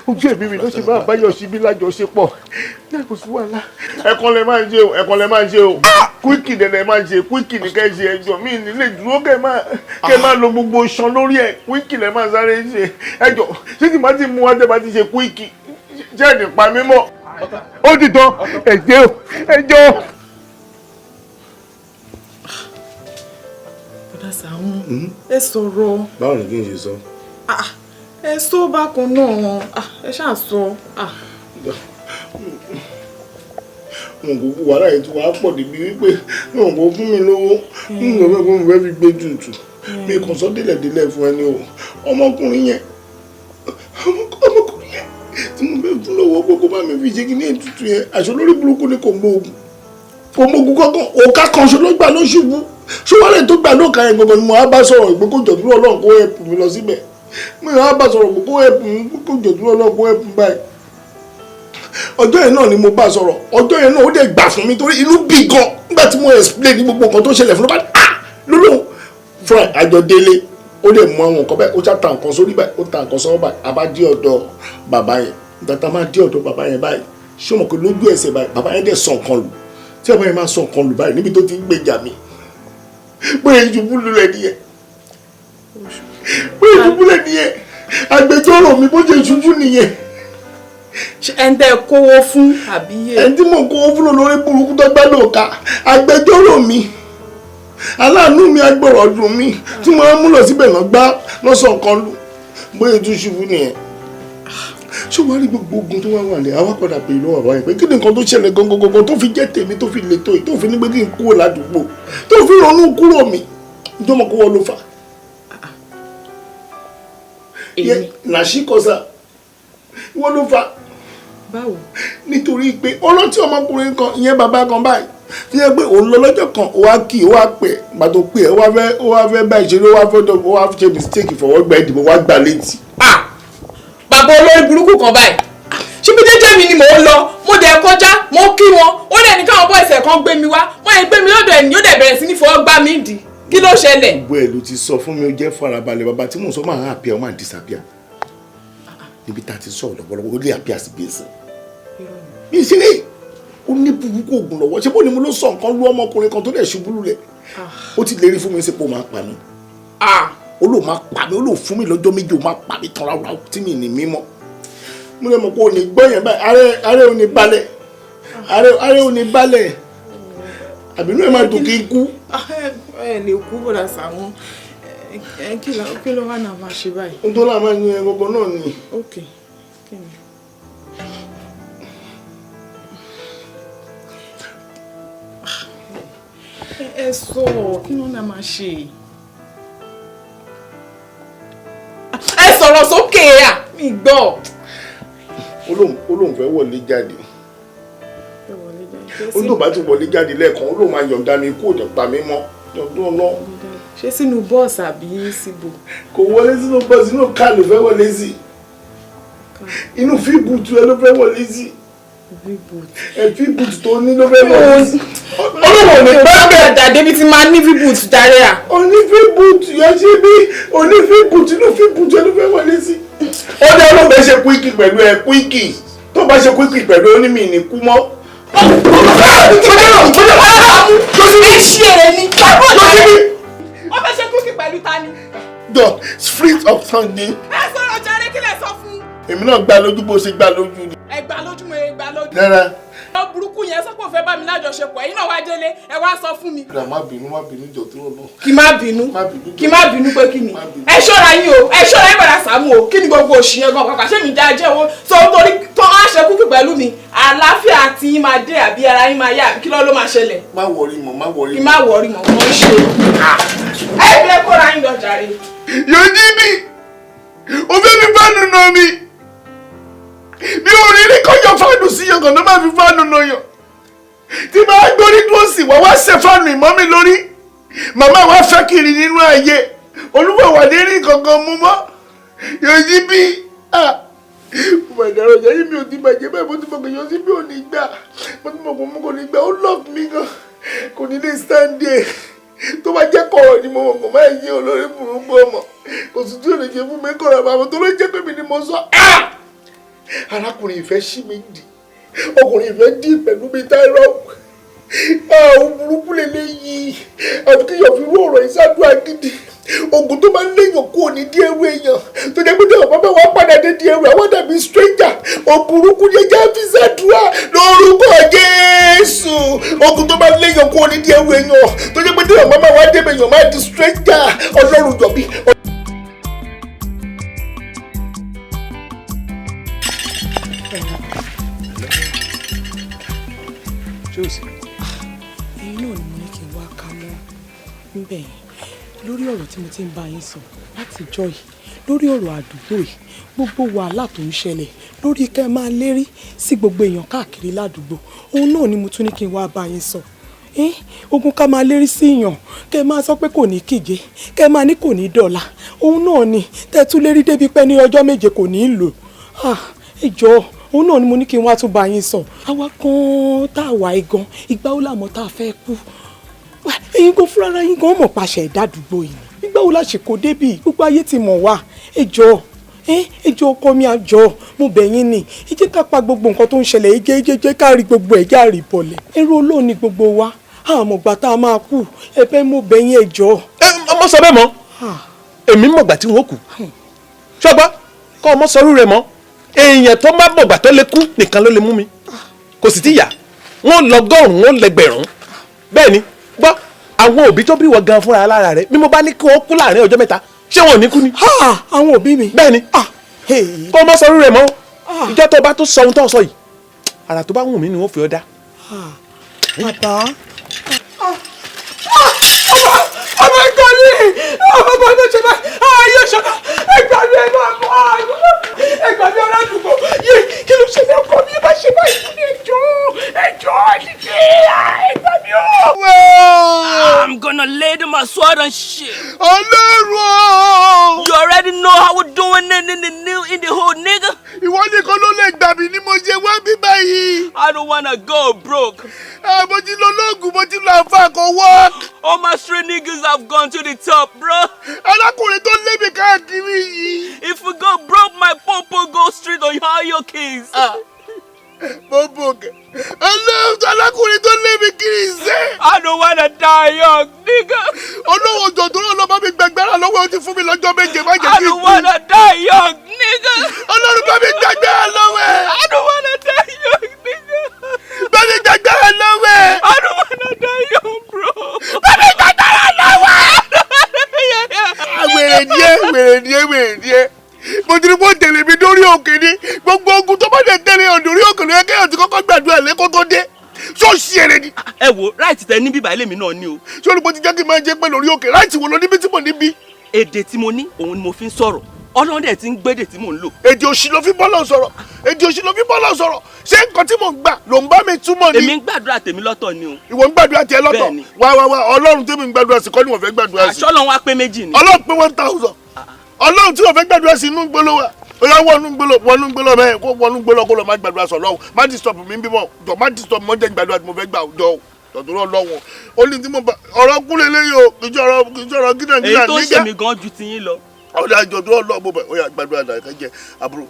ojú ẹ̀mí mi ló ṣe máa báyọ̀ síbí lájọṣepọ̀ náà kò sí wàhálà. ẹ̀kan lẹ máa ń ṣe o ẹ̀kan lẹ máa ń ṣe o kúìkì dẹ̀ máa ń ṣe kúìkì ní kẹ́ ṣe ẹjọ́ mi nílé dúró kẹ́ máa lo gbogbo ṣan lórí ẹ̀ kúìkì lẹ máa sáré ṣe ẹjọ́ ṣé tí màá ti mú wá tẹ́ bá ti ṣe kúìkì ṣé ẹ̀ ní pa mí mọ́ ó ti tán ẹjọ́. bọ́dà Sàámú ẹ sọ̀rọ̀. báwo ni kí n ṣe sọ. ẹ sọ bákan náà ẹ ṣáà sọ. wọn kò kú wàhálà yìí tí wàá pọ̀ débi wípé wọn kò fún mi lówó nígbà pé mo fẹ́ fi gbé tutù mi kàn sọ délẹ̀délẹ̀ fún ẹni o ọmọkùnrin yẹn tí mo fẹ́ fún lówó gbogbo bá mi fi ṣe kí ní ètùtù yẹn aṣọ lórí burúkú ni kò mọ̀ọ́gùn kankan òkà kan ṣe ló gbà ló ṣubú ṣùgbọ́n tó gbà lóòkà yẹn gbogbo ni mo á bá sọ̀rọ̀ ìgbé kó jọ̀dúró ọlọ́run kó ẹ̀pù mi lọ síbẹ̀ mo á bá sọ̀rọ̀ ìgbé kó ẹ̀pù mi kó jọ̀dúró ọlọ́run kó ẹ̀pù báyìí ọjọ́ yẹn náà ni mo bá sọ̀rọ̀ ọjọ́ yẹn náà ó dẹ̀ gbà fún mi torí inú bí gan nígbà tí mo explain ní gbogbo nǹkan tó ṣẹlẹ̀ fún lọ́ba lólóhùn fúnra àjọ délé ó dẹ̀ mú àwọn nǹkan báyìí ó ṣá ta nǹkan sórí báyìí ó ta nǹkan sọ́wọ́ báyìí a bá dé ọ̀dọ̀ bàbá yẹn dàtà máa dé ọ̀dọ̀ bàbá yẹn báyìí ṣé o mọ̀ pé lójú ẹsẹ̀ báyìí bàbá yẹn dẹ̀ sọ nǹkan lù tí bàbá yẹn máa sọ nǹkan lù báyìí níbi tó ti ń gbèjà mi bóyá ìṣubú lulẹ̀ nìyẹn agbẹjọ́rò mi bó ṣe ṣubú nìyẹn. ẹn tẹ́ kówó fún àbí. ẹni tí mò ń kówó fún lórí burúkú tó gbá lóòka agbẹjọ́rò mi aláàánú mi agbọ̀rọ̀ dùn mí tí mo mú lọ síbẹ̀ náà gbá lọ́sàn kan lù bóyá tún ṣubú nìyẹn. ṣé wàá rí gbogbo ogun tó wá wà lẹ àwa padà pè lọ́wọ́ àbáyé pé kí ni nǹkan tó ṣẹlẹ̀ gangan tó fi jẹ́ tèmi tó fi lè tó yìí tó fi ní pé kí n kúrò ládùúgbò tó fi ronú kúrò mi ìjọba kó wọ́n ló fà. nàṣíkọ́sà wọ́n ló fà. báwo. nítorí pé ọlọ́tí ọmọkùnrin kan ìyẹn bàbá kan báyìí tí yẹ pé òun lọ lọ́jọ́ kan ó wá kí ó wá pè gbàtó pé ó wá fẹ́ bá ìṣeré ó wá ṣe mistake fọwọ́gbà ìdìbò wá gbà létí. bàbá olórí burúkú kan báyìí ṣíbí jẹ́jẹ́ mi ni mò ń lọ mo dẹ̀ kọjá mo kí wọn ó dẹ̀ ní káwọn bọ́ọ̀sẹ̀ kan gbé mi wá wọ́n yẹn gbé mi lọ́dọ̀ ẹ̀ ní ó dẹ̀ bẹ̀rẹ̀ sí ní fọwọ́ gbá mi dì kí ló ṣẹlẹ̀. gbogbo ẹ̀ ló ti sọ fún mi ó jẹ́ farabalẹ̀ bàbá tí mò ń sọ máa hàn àpíà ó máa disappear níbi tá a ti sọ̀rọ̀ lọ́wọ́lọ́wọ́ ó lè àpíà sí bí ẹsẹ̀ bí ìṣeré ó ní burúkú oògùn lọ́wọ́ ṣé bó ni mo ló sọ nǹkan lu ọmọkùnrin kan tó dẹ̀ ṣubú lulẹ̀ ó ti lérí fún mi sípò máa pa mí ó lò máa pa mí ó lò fún mi lọ́jọ́ méjì ó máa pa mí tán ráúráú tí mi ní mímọ́ mo lè mọ̀ pé ò ní gbọ́ yẹn báyìí ààrẹ ò ní balẹ̀ ààrẹ ò ní balẹ̀ àbínú ẹ̀ máa dùn kí n kú. ẹ lè kú bọ̀dà Sàámú kí ló wà náà máa ṣe báyìí. ohun tó láà máa ń yan gbogbo náà ni. ok kí ni. ẹ sọ kí ló náà máa ṣe. ẹ sọ sọ̀rọ̀ sókè à mi gbọ́. Olóhùn fẹ́ wọlé jáde. Olóhùn bá ti wọlé jáde lẹ́ẹ̀kan olóhùn máa yọ̀ǹda mi kó òdò pa mí mọ́ lọ́dún náà. Ṣé sínú bọ́ọ̀sì àbí síbò? Kò wọlé sínú bọ́ọ̀sì, inú ká ló fẹ́ wọlé sí. Inú fíbùtù ẹ ló fẹ́ wọlé sí. Fíbùtù tó ní ló fẹ́ wọlé sí. Olóhùn ní bẹ́ẹ̀ dàdé bí ti máa ní fíbùtù dáre à. Oní fíbùtù yẹn ṣe bí oní fíbùtù inú fíbùtù ẹ ló fẹ́ wọlé sí. Ó dé olóògbé ṣe kúíkì pẹ̀lú ẹ kúíkì. Tó bá ṣe kúíkì pẹ̀lú onímì ní kú mọ́. Wọ́n fẹ́ ṣe kúíkì pẹ̀lú ta ni? The spirit of Sunday. Ẹ sọ̀rọ̀ jàre kí lẹ sọ fún. Èmi náà gbá lójú bó ṣe gbá lójú ni. Ẹ gbá lójú mo ẹ gbá lójú. Rárá. Ọ burúkú yẹn sọ pé ó fẹ́ bá mi lájọṣepọ̀ ẹ̀yin náà wá délé ẹ wá sọ fún mi. Má bínú jọ tó lọ. Kí má bínú pé kí ni. Ẹ ṣọ́ra yín o ẹ ṣọ́ra yín bàrà Sàámú o kí ni gbogbo òṣì yẹn gan pàpà ṣé mi já jẹ́ owó sọ torí tó á ṣe kúkú pẹ̀lú mi àlàáfíà àti yín máa dé àbí ara yín máa yá àbí kí ló máa ṣẹlẹ̀. Má wọrí mọ́. Kí má wọrí mọ́ mo ń ṣe. Ẹ bẹ́ẹ̀ kóra yín lọ jàre. Yóò jí mi ò fẹ́ mi fáànù nà mi ò rí rí kọjọ fáànù sí yọkàn ló máa fi fáànù nà yàn tí máa gbórí dúró sí wọ́n wá ṣe fáànù ìmọ̀ mi lórí màmá wa fẹ́ kiri nínú ayé olúwa wà ní rí kankan mú mọ́ yóò jí bí mo ìdàrọ̀ ìyá yìí mi ò ti bàjẹ́ bẹ́ẹ̀ mo ti mọ̀ pé yóò sí bí ò ní gbà mo ti mọ̀ pé mo kò ní gbà ó love mi gan kò ní lè stand there tó bá jẹ́ kọ̀rọ̀ ni mo mọ̀ máa yí olórí burúkú ọmọ kò sì tí ò lè ṣe fún mi kọ̀rọ̀ àbàmọ́ tó ló jẹ́ pé mi ni mo sọ arákùnrin ìfẹ́ sí mi dì ọkùnrin ìfẹ́ dì pẹ̀lú mi táírọ̀ àwọn burúkú lélẹ́yìí àti kí yọ̀ fi rú ọ̀rọ̀ ìsádùn agídí ogun tó máa ń léèyàn kúrò ní díẹ̀ ẹrú èèyàn tó jẹ́ pé tí ọ̀pọ̀ bá wà padà dé díẹ̀ ẹrú àwọn dàbí stranger òburúkú ní ẹja fi ṣàdúrà lórúkọ Jésù ogun tó máa ń léèyàn kúrò ní díẹ̀ ẹrú èèyàn tó jẹ́ pé tí ọ̀pọ̀ bá wà débẹ̀ èèyàn máa di stranger Ọlọ́run jọ̀bí. ẹ̀yin náà ni mo ní kí n wá ká mọ́ níbẹ̀ yẹn lórí ọ̀rọ̀ tí mo ti ń bá yín sọ láti jọ́ yìí lórí ọ̀rọ̀ àdúgbò yìí gbogbo wàhálà tó ń ṣẹlẹ̀ lórí kẹ́ máa lérí sí gbogbo èèyàn káàkiri ládùúgbò òun náà ni mo tún ní kí n wá bá yín sọ ogun ká máa lérí sí èèyàn kẹ́ máa sọ pé kò ní kíje kẹ́ máa ní kò ní dọ̀la òun náà ni tẹ́ tún lérí débi pé ní ọjọ́ méje kò ní lò ìjọ òun náà ni mo ní kí n wá tún bá yín sọ àwa kan tá a wà igan ìgbà ó làmọ́ tá a fẹ́ kú ẹ̀yin kò fúnra yín gan mọ̀ pàṣẹ ìdádúgbò yìí ìgbà wo la ṣe kó débì gbogbo ayé ti mọ̀ wá ẹjọ́ ọkọ mi àjọ mo bẹ̀ yín ni ẹ jẹ́ ká pa gbogbo nǹkan tó ń ṣẹlẹ̀ ẹ jẹ́ ká rí gbogbo ẹ̀ já rí bọ̀lẹ̀ ẹrú olóòn ni gbogbo wa àmọ̀gbà tá a máa kú ẹ fẹ́ mo bẹ̀ yín ẹjọ́. ọmọ sọ bẹ́ẹ̀ mọ́ èmi mọ̀gbà tí wọ́n kù ṣọgbọ́n kọ́ ọmọ sọrú rẹ̀ mọ́ èèyàn tó má mọ̀gbà tó lè kú nìkan ló lè mú mi kò sì ti yà wọ́n lọ́gọ́rùn-ún wọ́n lẹ́gbẹ̀rún bẹ́ẹ̀ ni gbọ́ àwọn òbí tó bí wọ gan fúnra lára rẹ̀ bí mo bá ní kí wọ́n kú láàrin ọjọ́ mẹ́ta ṣé wọn ò ní kú ni. àwọn òbí mi. bẹ́ẹ̀ ni kó o mọ sọrú rẹ̀ mọ́ ìjọ tó bá tó sọ ohun tó sọ yìí àrà tó bá wù mí ni wọ́n fi ọ́ dá. bàbá ọmọ ẹ̀kọ́ ni ọmọ bá tó ṣe bá ayé ṣọlá ẹgbàá mi ẹ máa mọ ẹgbàá mi ọ̀rọ̀ àdúgbò yé kí ló ṣe ní ọkọ mi bá ṣe báyìí fún mi ẹjọ́ dídé ẹgbàá mi ọ. I'm gonna lay down my sword and shit. Ọlọ́run. You already know how we're doing it in the whole nigga. Ìwọ nìkan ló lè gbà mí ni mo ṣe wá bí báyìí. I don't wanna go broke. Mo ti lọ lóògùn, mo ti lọ àfa kan work. All my straight niggas have gone to the top, bro. Alákùnrin tó lé mi káàkiri yìí. If we go broke, my popo go straight on all your keys. Popo kẹ. Alákùnrin tó lé mi kiri ṣe. I don't wanna die young, nigga. Olówó jọ̀dúró lọ bá mi gbẹgbẹ́rà lọ́wọ́ ó ti fún mi lọ́jọ́ méje má jẹ́ kí n kú. I don't wanna die young, nigga. Ọlọ́run bá mi gbẹgbẹ́rà lọ́wọ́ ẹ̀. I don't wanna die young, nigga. Bá mi gbẹgbẹ́rà lọ́wọ́ ẹ̀. I don't wanna die young, bro. Bá mi gbẹgbẹ́rà lọ́wọ́ ẹ̀. Wèrè díẹ̀. Mo ti ní kó tẹ̀lé mi dórí òkè ni gbogbo ogun tó bá dé tẹ̀lé ọ̀dọ̀rí òkè ló yẹ kéèyàn ti kọ́kọ́ gbàdúrà lẹ́kọ́ tó dé. Ṣó ṣì èrè ni. Ẹ wo ráìtì tẹ níbí báyìí lèmi náà ní o. Ṣé olùkọ́ ti jẹ́ kí n máa jẹ́ pé lórí òkè ráìtì wo ló níbi tí mo níbi. Èdè tí mo ní òun ni mo fi ń sọ̀rọ̀ Ọlọ́run dẹ̀ ti ń gbédè tí mò ń lò. Èdè òṣì ló fi bọ́lọ̀ sọ̀rọ̀. Èdè òṣì ló fi bọ́lọ̀ sọ̀rọ̀. Ṣé nǹkan tí mò ń gbà ló ń bá mi túmọ̀ ni? Èmi ń gbàdúrà tèmi lọ́tọ̀ ni o. Ìwọ ń gbàdúrà tiẹ̀ lọ́tọ̀. Wá Ọlọ́run tèmi ń gbàdúrà sí kọ́ ni wọ́n fẹ́ gbàdúrà sí. Àṣọ Ọlọ́run wá pé méjì ni. Ọlọ́run pé 1000. Ọlọ́run tí wọ́n fẹ́ gbàdúrà sí inú gbóló wa. Ó yá wọnú gbóló mẹ́rin kó wọnú gbóló kó lọ má gbàdúrà sọ lọ́hùn. Má disturb mi bímọ. Jọ má disturb mọ́ jẹ́ gbàdúrà tí mo fẹ́ gbà jọ tọ̀tún lọ́wọ́. Ó ní tí mo bá ọ̀rọ̀ kúlẹ̀ lẹ́yìn o kì í ṣọ̀rọ̀ gídà nígbà. Èyí tó ṣe mí gan ju tiyín lọ. Ọ̀dà àjọ̀dún ọlọ́ọ̀bù bẹ̀ ó yá gbàdúrà àdàkẹ́jẹ́ àbúrò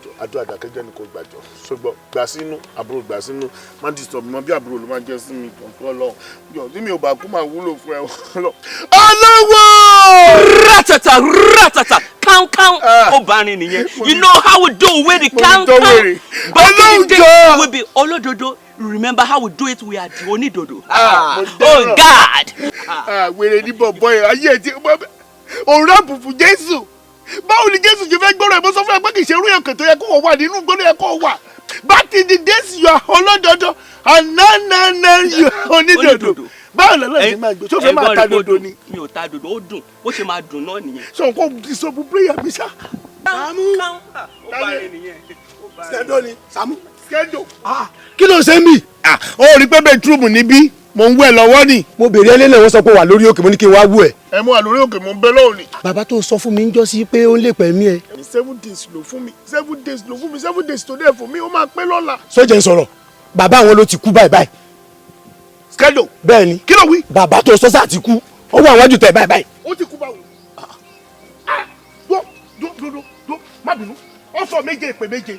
jọ àdúrà àdàkẹ́jẹ́ ni kò gbàjọ ṣùgbọ́n gbà sínú àbúrò gbà sínú má disturb mọ́ bí àbúrò ló máa jẹ́ sí mi kọ̀ọ̀kan lọ jọ tí mi ò bá kú máa wúlò fún ẹ lọ. Ọlọ́wọ́. Ratata count ó bá rin nìyẹn. You know how we do with the count. But today we be olódodo. Remember how we do it? We are the onídodo. Oh God. Wèrè ní bọ̀bọ̀ yẹn ayé ẹ̀ ti òun ráàpù fún Jésù. Báwo ni Jésù ṣe fẹ́ gbọ́rọ̀ ẹ̀ mọ́ sọ fún ẹ pé kì í ṣe irú ẹ̀kẹ́ tó yẹ kó wọ́n wà nínú gbọ́dọ̀ yẹ kó wà. Back in the days you are olódodo and now you are onídodo. Báwo lọ́lọ́ ṣe máa gbé? Ṣé o fẹ́ máa ta dodo ni? Mi ò ta dodo, ó dùn. Ó ṣe máa dùn náà nìyẹn. Ṣé o kò disturb prayer mi ṣá? Sàámú. Ó bá rìn nìyẹn. Skendo ni Sàámú. Skendo. Kí ló ṣe mí? Ó rí pé bedroom níbí. Mo ń wẹ̀ lọ́wọ́ ni. Mo béèrè ẹlẹ́lẹ̀ wọ́n sọ pé wà lórí òkè mo ní kí n wá wú ẹ̀. Ẹ mú wà lórí òkè mo ń bẹ lọ́wọ́ ni. Bàbá tó sọ fún mi ń jọ́ sí pé ó ń lè pẹ̀mí ẹ. 7 days ló fún mi 7 days ló fún mi 7 days tó dẹ̀ fún mi ó máa pẹ́ lọ́la. Sọ́jà ń sọ̀rọ̀ bàbá àwọn ló ti kú báyìí báyìí. Skendo. Bẹ́ẹ̀ni. Kí ló wí? Bàbá tó sọ sáà ti kú ó wà wájú tẹ̀ báyìí báyìí. Ó ti kú báwo? Dó má bínú. Ọ̀fọ̀ méje ìpè méje.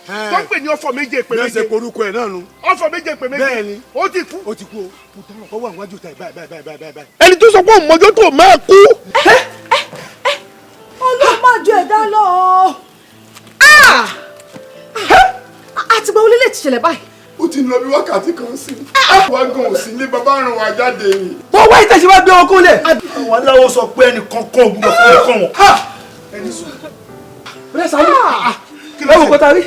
Tó ń pè ní ọ̀fọ̀ méje ìpè méje. Bẹ́ẹ̀ ṣe korúkọ ẹ̀ náà nu. Ọ̀fọ̀ méje ìpè méje. Bẹ́ẹ̀ni. Ó ti kú. Ó ti kú o. Mo tọrọ kọ́ wà wájú tẹ̀ báyìí. Ẹni tó sọ pé òun mọjọ́ tó máa kú. Ọlọ́run máa jọ ẹ̀dá lọ. Àtìgbà wo lélẹ̀ ti ṣẹlẹ̀ báyìí? Ó ti lọ bí wákàtí kan sí. Wá gan ò sí ilé bàbá rìn wá jáde ni. Wọ́n wá ìtẹ̀sí wá gbé wọn kúnlẹ̀. Àwọn aláwọ̀ sọ pé ẹnì kankan ògùn ọ̀fẹ́ kan wọn. Ẹni sùn. Bẹ́ẹ̀ sáyé. Ẹ wò kọ́ta rí.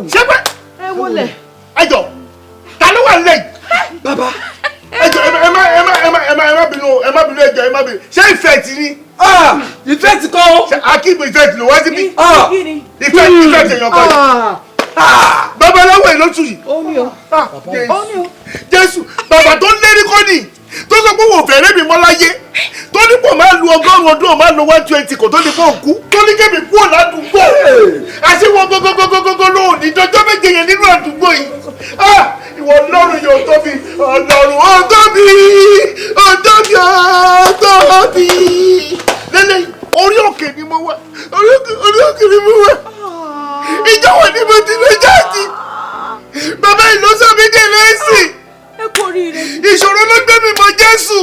Ṣé pé? Ẹ wọlé. Ẹ jọ, ta ló wà nílẹ̀ yìí? Bàbá. Ẹ jọ ẹ má bínú ẹ má bínú. Ṣé ìfẹ́ ti ní? Ìfẹ́ ti kọ́. Ṣé akíbo ìfẹ́ ti lò wá síbí? Ìfẹ́ ti èèyàn kọ́ yìí. Babaláwo ẹ̀ ló tù yìí. Ó ní o. Jésù bàbá tó ń lérí kọ́ ni tó sọ pé wò fẹ́rẹ́ mi mọ́ láyé tó ní pò máa lu 100 ọdún ọ̀ máa lo 120 kò tó ní pò kú tó ní kébì kú ọ̀nà àdúgbò àṣewọ́ gógógógógó lóhùn ní dọjọ́ méje yẹn nínú àdúgbò yìí ìwọ Ọlọ́run yóò tóbi Ọlọ́run ó tóbi lẹ́lẹ́ orí òkè ni mo wà orí òkè ni mo wà ìjọwọ́ ni mo ti lọ jáde bàbá ìlú sọ́mi dé lẹ́sìn ìṣòro ló gbé mi mọ Jésù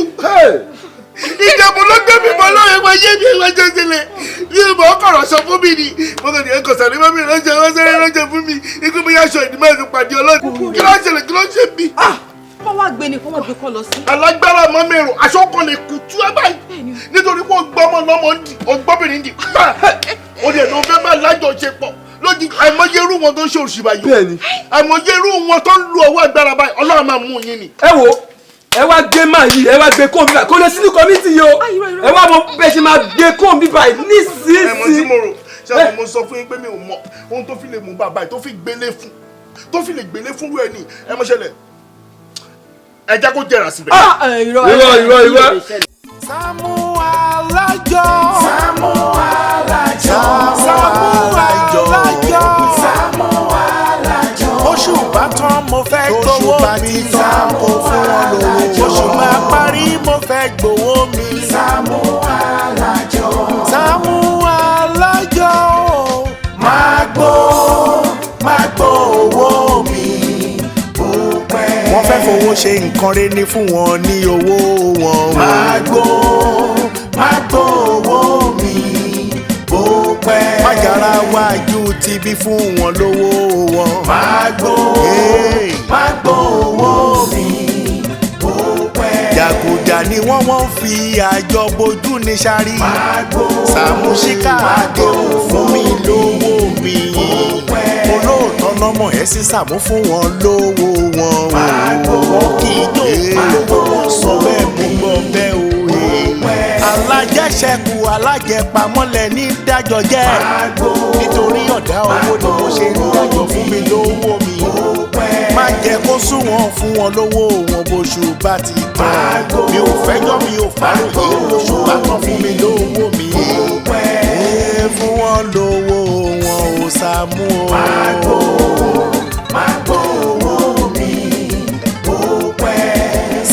ìjẹ̀bù ló gbé mi mọ lọ́rẹ̀ mọ yé mi ìwà jẹ́sílẹ̀ bí ìbọn ọkọ̀rọ̀ sọ fún mi ni mo kàn ní ẹ̀kọ́ sàrí mọ́mí ránṣẹ́ wọ́n sẹ́rẹ́ ránṣẹ́ fún mi ikú mi yáṣọ ìdí mẹ́rin pàdé ọlọ́run kí ló ń ṣẹlẹ̀ kí ló ń ṣe mí. Kọ́ wá gbé ni kọ́ wá gbé kọ́ lọ sí. Alágbára mọ́ mẹ́rùn aṣọ kan lè kú tú ẹ báyìí nítorí pé ó gbọ́ ọmọ lọ́mọ ń dì ó gbọ́bìnrin ń dì ó dẹ̀ ló fẹ́ bá lájọṣepọ̀ lójijì àìmọye irú wọn tó ń ṣe òṣìbà yìí. Bẹ́ẹ̀ni. àìmọye irú wọn tó ń lu ọwọ́ agbára báyìí Ọlọ́run máa mú yín ni. Ẹ wo ẹ wá gbé máa yìí ẹ wá gbé kóun bíbá kó lè sínú kọ́mítì yìí o ẹ wá mọ bẹ́ẹ̀ ṣe máa gbé kóun bíbá yìí nísinsìnyí. ẹ mọ tí mo rò ṣé mo sọ fún yín pé mi ò mọ ohun tó fi lè mú bàbá yìí tó fi gbélé fún rú ẹ ní ẹ mọ ṣẹlẹ̀ ẹ jẹ́ kó jẹrà síbẹ̀. irọ́. Sàámú Alájọ. Sàámú Alájọ. Sàámú Alájọ. Sàámú Alájọ. Oṣù bá tán mo fẹ́ gbowó mi. Sàámú fún wọn lówó. Oṣù máa parí mo fẹ́ gbowó mi. Sàámú Alájọ. Sàámú Alájọ. Máa gbó owó mi. Wọ́n fẹ́ fowó ṣe nǹkan rẹ̀ ní fún wọn ní owó wọn. Máa gbó owó mi bó pẹ́. Májàra wájú ti bí fún wọn lówó wọn. Máa gbó owó mi bó pẹ́. Jàgùjà ni wọ́n fi àjọ bojú ní sáré. Máa gbó Sàámú Ṣíkà àdéhùn fún mi lówó mi. Olóòótọ́ lọ́mọ ẹ̀ sí Sàámú fún wọn lówó wọn. Máa gbó kí ijó sọ bẹ́ẹ̀ mú gbọ́ bẹ́ẹ̀ o. ajẹ́ṣẹ́kù alájẹpamọ́lẹ̀ ní dájọ́ jẹ́ nítorí ọ̀dá owó ni mo ṣe ń dájọ́ fún mi lówó mi má jẹ́ kó sún wọn fún wọn lówó wọn bóṣù bá ti tán mi ò fẹ́jọ́ mi ò fàròyé oṣù bá tán fún mi lówó mi fún wọn lówó wọn ò Sàámú o. má gbowó mi ó pẹ́.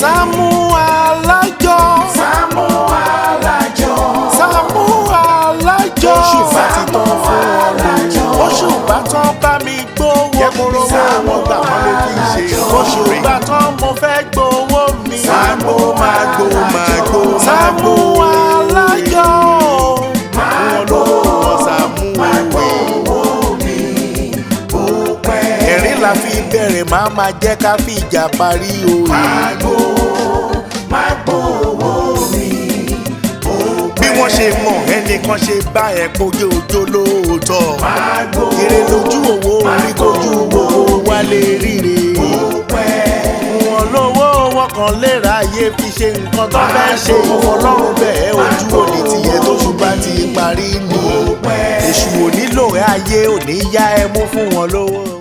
Sàámú alájọ. Sàámú alájọ. Sàámú alájọ. Oṣù bá ti tán fún wọn lówó. Oṣù bá tán bá mi gbowó. Jẹ́ kó rówó wọn gbà wọ́n lè fi ṣe. Oṣù bá tán mo fẹ́ gbowó mi. Sàámú máa gbó. Sàámú alájọ. Fún wọn lówó wọn Sàámú ìwé. Ẹ̀rín la fi bẹ̀rẹ̀ máa jẹ́ ká fi ìjà parí òye. Má gbowó mi. Bí wọ́n ṣe mọ̀ ẹnìkan ṣe bá ẹ̀ kojú ojó lóòótọ́. Èrè lójú òwò orí kojú owó wálé ríre. Wọ́n lówó wọn kan léra ayé fi ṣe nǹkan tó fẹ́ ṣe. Ọlọ́run bẹ́ẹ̀ ojú òní tìyẹ tó ṣùgbọ́n ti parí ni. Èṣù ò nílò ayé ò ní yá ẹ mú fún wọn lówó.